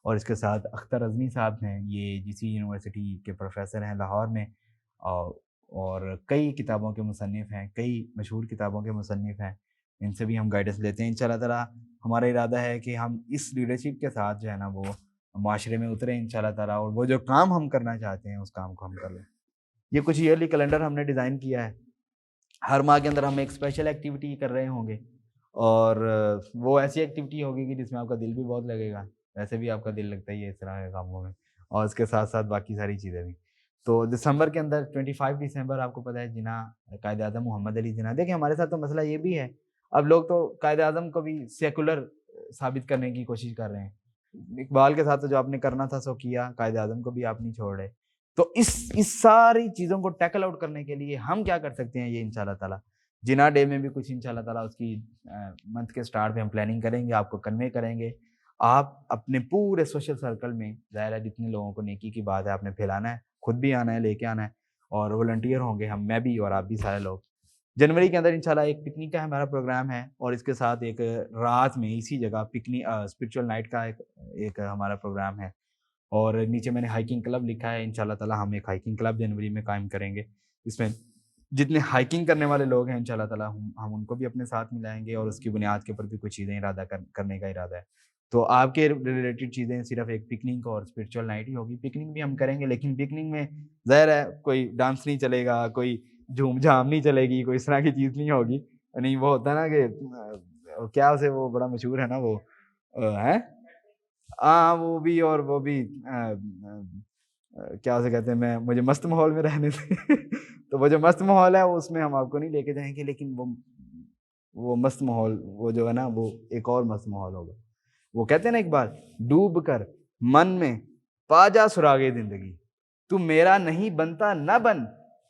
اور اس کے ساتھ اختر اعظمی صاحب ہیں، یہ GC یونیورسٹی کے پروفیسر ہیں لاہور میں، اور کئی کتابوں کے مصنف ہیں، کئی مشہور کتابوں کے مصنف ہیں، ان سے بھی ہم گائیڈنس لیتے ہیں۔ انشاءاللہ تعالیٰ ہمارا ارادہ ہے کہ ہم اس لیڈرشپ کے ساتھ جو ہے نا وہ معاشرے میں اتریں انشاءاللہ تعالیٰ، اور وہ جو کام ہم کرنا چاہتے ہیں اس کام کو ہم کر لیں۔ یہ کچھ ایئرلی کیلنڈر ہم نے ڈیزائن کیا ہے، ہر ماہ کے اندر ہم ایک اسپیشل ایکٹیویٹی کر رہے ہوں گے، اور وہ ایسی ایکٹیویٹی ہوگی کہ جس میں آپ کا دل بھی بہت لگے گا، ویسے بھی آپ کا دل لگتا ہی ہے اس طرح کے کاموں میں، اور اس کے ساتھ ساتھ باقی ساری چیزیں بھی۔ تو دسمبر کے اندر 25 دسمبر آپ کو پتہ ہے جناح قائد اعظم محمد علی جناح۔ دیکھیں ہمارے ساتھ تو مسئلہ یہ بھی ہے، اب لوگ تو قائد اعظم کو بھی سیکولر ثابت کرنے کی کوشش کر رہے ہیں۔ اقبال کے ساتھ تو جو آپ نے کرنا تھا سو کیا، قائد اعظم کو بھی آپ نہیں چھوڑ رہے۔ تو اس ساری چیزوں کو ٹیکل آؤٹ کرنے کے لیے ہم کیا کر سکتے ہیں، یہ انشاءاللہ تعالیٰ جناح ڈے میں بھی کچھ انشاءاللہ تعالیٰ اس کی منتھ کے سٹارٹ پہ ہم پلاننگ کریں گے، آپ کو کنوے کریں گے۔ آپ اپنے پورے سوشل سرکل میں، ظاہر ہے جتنے لوگوں کو نیکی کی بات ہے آپ نے پھیلانا ہے، خود بھی آنا ہے، لے کے آنا ہے، اور والنٹیئر ہوں گے ہم، میں بھی اور آپ بھی سارے لوگ۔ جنوری کے اندر انشاءاللہ ایک پکنک کا ہمارا پروگرام ہے، اور اس کے ساتھ ایک رات میں اسی جگہ پکنک اسپرچول نائٹ کا ایک ہمارا پروگرام ہے، اور نیچے میں نے ہائیکنگ کلب لکھا ہے، انشاءاللہ تعالیٰ ہم ایک ہائیکنگ کلب جنوری میں قائم کریں گے۔ اس میں جتنے ہائیکنگ کرنے والے لوگ ہیں انشاءاللہ تعالیٰ ہم ان کو بھی اپنے ساتھ ملائیں گے، اور اس کی بنیاد کے اوپر بھی کچھ چیزیں کرنے کا ارادہ ہے۔ تو آپ کے ریلیٹڈ چیزیں صرف ایک پکنک اور اسپرچول نائٹ ہی ہوگی۔ پکنک بھی ہم کریں گے، لیکن پکنک میں ظاہر ہے کوئی ڈانس نہیں چلے گا، کوئی جھوم جھام نہیں چلے گی، کوئی اس طرح کی چیز نہیں ہوگی۔ نہیں وہ ہوتا ہے نا کہ کیا اسے وہ بڑا مشہور ہے نا وہ ہے، ہاں وہ بھی، اور وہ بھی کیا اسے کہتے ہیں، مجھے مست ماحول میں رہنے سے تو وہ جو مست ماحول ہے اس میں ہم آپ کو نہیں لے کے جائیں گے، لیکن وہ مست ماحول وہ جو ہے نا وہ ایک اور مست ماحول ہوگا۔ وہ کہتے ہیں نا ایک بار، ڈوب کر من میں پا جا سراغے زندگی، تو میرا نہیں بنتا نہ بن،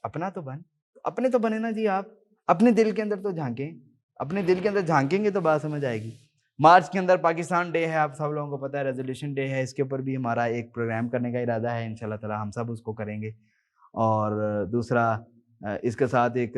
اپنا تو بن، اپنے تو بنے نا جی، آپ اپنے دل کے اندر تو جھانکیں، اپنے دل کے اندر جھانکیں گے تو بات سمجھ آئے گی۔ مارچ کے اندر پاکستان ڈے ہے، آپ سب لوگوں کو پتہ ہے، ریزولیوشن ڈے ہے، اس کے اوپر بھی ہمارا ایک پروگرام کرنے کا ارادہ ہے، انشاءاللہ تعالیٰ ہم سب اس کو کریں گے۔ اور دوسرا اس کے ساتھ ایک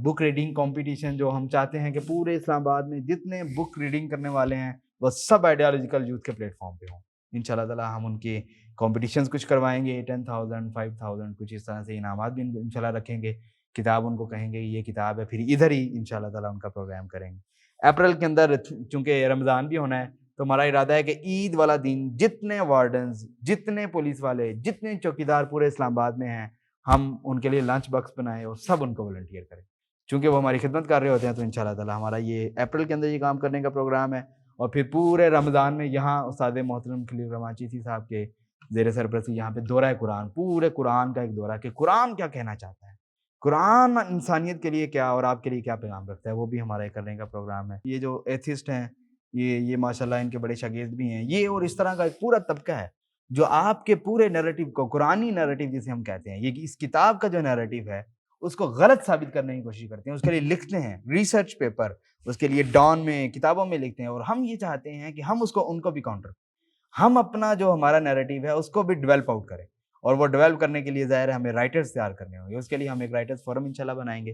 بک ریڈنگ کمپٹیشن، جو ہم چاہتے ہیں کہ پورے اسلام آباد میں جتنے بک ریڈنگ کرنے والے ہیں وہ سب آئیڈیالوجیکل یوتھ کے پلیٹ فارم پہ ہوں۔ انشاءاللہ تعالیٰ ہم ان کے کمپٹیشنز کچھ کروائیں گے، 10,000 5,000 کچھ اس طرح سے انعامات بھی انشاءاللہ رکھیں گے۔ کتاب ان کو کہیں گے یہ کتاب ہے، پھر ادھر ہی انشاءاللہ تعالیٰ ان کا پروگرام کریں گے۔ اپریل کے اندر چونکہ رمضان بھی ہونا ہے، تو ہمارا ارادہ ہے کہ عید والا دن جتنے وارڈنز، جتنے پولیس والے، جتنے چوکیدار پورے اسلام آباد میں ہیں، ہم ان کے لیے لنچ باکس بنائیں اور سب ان کو والنٹیئر کریں، چونکہ وہ ہماری خدمت کر رہے ہوتے ہیں۔ تو انشاءاللہ تعالیٰ ہمارا یہ اپریل کے اندر یہ کام کرنے کا پروگرام ہے، اور پھر پورے رمضان میں یہاں استاد محترم خلیل الرحمان چشتی صاحب کے زیر سرپرستی یہاں پہ دورہ قرآن، پورے قرآن کا ایک دورہ، کہ قرآن کیا کہنا چاہتا ہے، قرآن انسانیت کے لیے کیا اور آپ کے لیے کیا پیغام رکھتا ہے، وہ بھی ہمارا ایک کرنے کا پروگرام ہے۔ یہ جو ایتھسٹ ہیں، یہ ماشاءاللہ ان کے بڑے شاگرد بھی ہیں، یہ اور اس طرح کا ایک پورا طبقہ ہے جو آپ کے پورے نیریٹو کو، قرآنی نیریٹو جسے ہم کہتے ہیں، یہ اس کتاب کا جو نیریٹو ہے اس کو غلط ثابت کرنے کی کوشش کرتے ہیں، اس کے لیے لکھتے ہیں ریسرچ پیپر، اس کے لیے ڈان میں کتابوں میں لکھتے ہیں، اور ہم یہ چاہتے ہیں کہ ہم ان کو بھی کاؤنٹر، ہم اپنا جو ہمارا نیریٹو ہے اس کو بھی ڈیولپ آؤٹ کریں، اور وہ ڈیولپ کرنے کے لیے ظاہر ہے ہمیں رائٹرز تیار کرنے ہوں گے، اس کے لیے ہم ایک رائٹرز فورم انشاءاللہ بنائیں گے،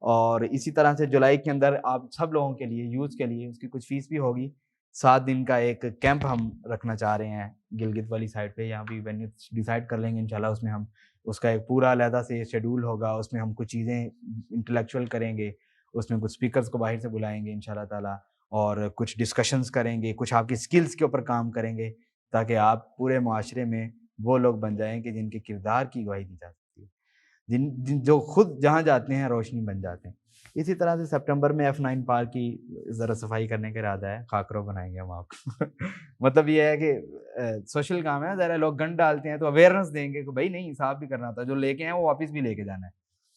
اور اسی طرح سے جولائی کے اندر آپ سب لوگوں کے لیے، یوتھ کے لیے اس کی کچھ فیس بھی ہوگی، 7 دن کا ایک کیمپ ہم رکھنا چاہ رہے ہیں گلگت والی سائڈ پہ، یہاں بھی وینیو ڈیسائیڈ کر لیں گے انشاءاللہ، اس میں ہم اس کا ایک پورا علیحدہ سے شیڈول ہوگا، اس میں ہم کچھ چیزیں انٹلیکچوئل کریں گے، اس میں کچھ اسپیکرز کو باہر سے بلائیں گے انشاءاللہ تعالیٰ، اور کچھ ڈسکشنز کریں گے، کچھ آپ کی اسکلز کے اوپر کام کریں گے، تاکہ آپ پورے معاشرے میں وہ لوگ بن جائیں کہ جن کے کردار کی گواہی دی جا سکتی ہے، جو خود جہاں جاتے ہیں روشنی بن جاتے ہیں۔ اسی طرح سے سپٹمبر میں F9 پارک کی ذرا صفائی کرنے کا ارادہ ہے، خاکرو بنائیں گے ہم آپ کو مطلب یہ ہے کہ سوشل کام ہے، ذرا لوگ گن ڈالتے ہیں تو اویئرنیس دیں گے کہ بھائی نہیں، صاف بھی کرنا ہوتا ہے، جو لے کے ہیں وہ واپس بھی لے کے جانا ہے،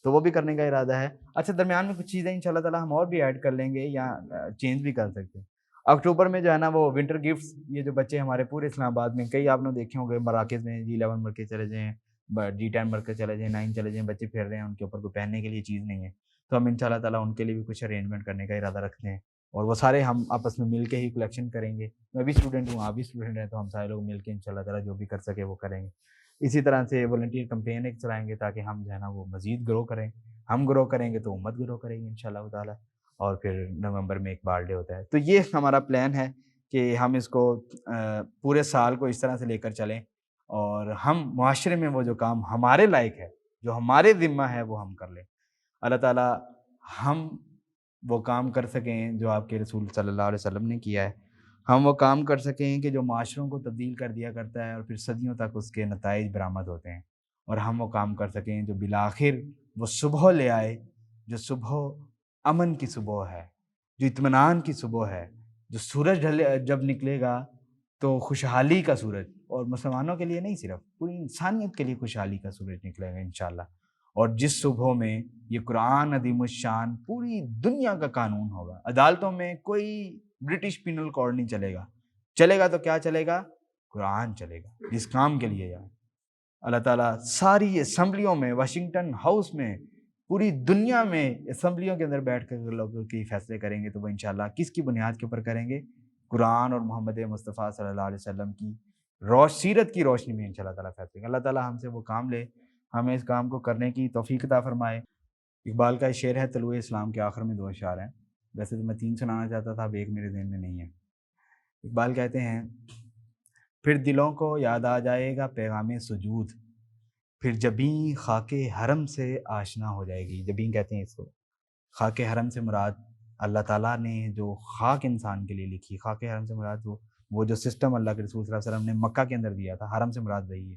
تو وہ بھی کرنے کا ارادہ ہے۔ اچھا، درمیان میں کچھ چیزیں انشاءاللہ تعالیٰ ہم اور بھی ایڈ کر لیں گے یا چینج بھی کر سکتے ہیں۔ اکتوبر میں جو ہے نا وہ ونٹر گفٹس، یہ جو بچے ہمارے پورے اسلام آباد میں، کئی آپ نے دیکھے ہوں گے مراکز میں، G11 مرکز چلے جائیں، G10 مرکز چلے جائیں، 9 چلے جائیں، بچے پھر رہے ہیں، ان کے اوپر کوئی پہننے کے لیے چیز نہیں ہے، تو ہم انشاءاللہ تعالیٰ ان کے لیے بھی کچھ ارینجمنٹ کرنے کا ارادہ رکھتے ہیں، اور وہ سارے ہم آپس میں مل کے ہی کلیکشن کریں گے، میں بھی اسٹوڈنٹ ہوں، آپ بھی اسٹوڈنٹ ہیں، تو ہم سارے لوگ مل کے انشاءاللہ تعالیٰ جو بھی کر سکے وہ کریں گے۔ اسی طرح سے والنٹیئر کمپین ایک چلائیں گے تاکہ ہم جو ہے نا وہ مزید گرو کریں، ہم گرو کریں گے تو امت گرو کرے گی انشاءاللہ تعالیٰ، اور پھر نومبر میں ایک بارڈے ہوتا ہے۔ تو یہ ہمارا پلان ہے کہ ہم اس کو پورے سال کو اس طرح سے لے کر چلیں، اور ہم معاشرے میں وہ جو کام ہمارے لائق ہے، جو ہمارے ذمہ ہے، وہ ہم کر لیں۔ اللہ تعالیٰ ہم وہ کام کر سکیں جو آپ کے رسول صلی اللہ علیہ وسلم نے کیا ہے، ہم وہ کام کر سکیں کہ جو معاشروں کو تبدیل کر دیا کرتا ہے اور پھر صدیوں تک اس کے نتائج برآمد ہوتے ہیں، اور ہم وہ کام کر سکیں جو بالآخر وہ صبح لے آئے، جو صبح امن کی صبح ہے، جو اطمینان کی صبح ہے، جو سورج جب نکلے گا تو خوشحالی کا سورج، اور مسلمانوں کے لیے نہیں، صرف پوری انسانیت کے لیے خوشحالی کا سورج نکلے گا انشاءاللہ، اور جس صبح میں یہ قرآن عظیم الشان پوری دنیا کا قانون ہوگا، عدالتوں میں کوئی برٹش پینل کوڈ نہیں چلے گا، چلے گا تو کیا چلے گا؟ قرآن چلے گا، جس کام کے لیے جائے۔ اللہ تعالیٰ ساری اسمبلیوں میں، واشنگٹن ہاؤس میں، پوری دنیا میں اسمبلیوں کے اندر بیٹھ کر لوگوں کی فیصلے کریں گے، تو وہ انشاءاللہ کس کی بنیاد کے اوپر کریں گے؟ قرآن اور محمد مصطفیٰ صلی اللہ علیہ وسلم کی سیرت کی روشنی میں انشاءاللہ تعالیٰ فیصلے کریں گے۔ اللہ تعالیٰ ہم سے وہ کام لے، ہمیں اس کام کو کرنے کی توفیق عطا فرمائے۔ اقبال کا شعر ہے، طلوع اسلام کے آخر میں 2 اشعار ہیں، ویسے تو میں 3 سنانا چاہتا تھا، اب ایک میرے ذہن میں نہیں ہے۔ اقبال کہتے ہیں، پھر دلوں کو یاد آ جائے گا پیغام سجود، پھر جبیں خاک حرم سے آشنا ہو جائے گی۔ جبیں کہتے ہیں اس کو، خاک حرم سے مراد اللہ تعالیٰ نے جو خاک انسان کے لیے لکھی، خاک حرم سے مراد وہ جو سسٹم اللہ کے رسول صلی اللہ علیہ وسلم نے مکہ کے اندر دیا تھا، حرم سے مراد وہی ہے۔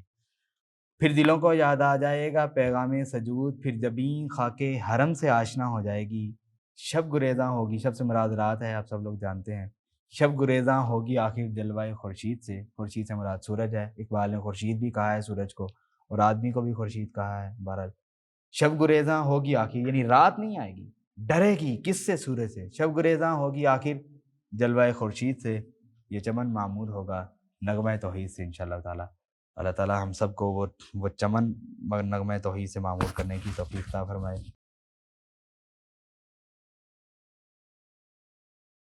پھر دلوں کو یاد آ جائے گا پیغام سجود، پھر جبیں خاک حرم سے آشنا ہو جائے گی، شب گریزاں ہوگی، شب سے مراد رات ہے، آپ سب لوگ جانتے ہیں، شب گریزاں ہوگی آخر جلوہ خورشید سے، خورشید سے مراد سورج ہے، اقبال نے خورشید بھی کہا ہے سورج کو، اور آدمی کو بھی خورشید کہا ہے، بہرحال شب گریزاں ہوگی آخر، یعنی رات نہیں آئے گی، ڈرے گی کس سے؟ سورج سے۔ شب گریزاں ہوگی آخر جلوہ خورشید سے، یہ چمن معمور ہوگا نغمہ توحید سے انشاءاللہ تعالیٰ۔ اللہ تعالیٰ ہم سب کو وہ چمن نغمہ توحید سے معمور کرنے کی توفیق عطا فرمائے۔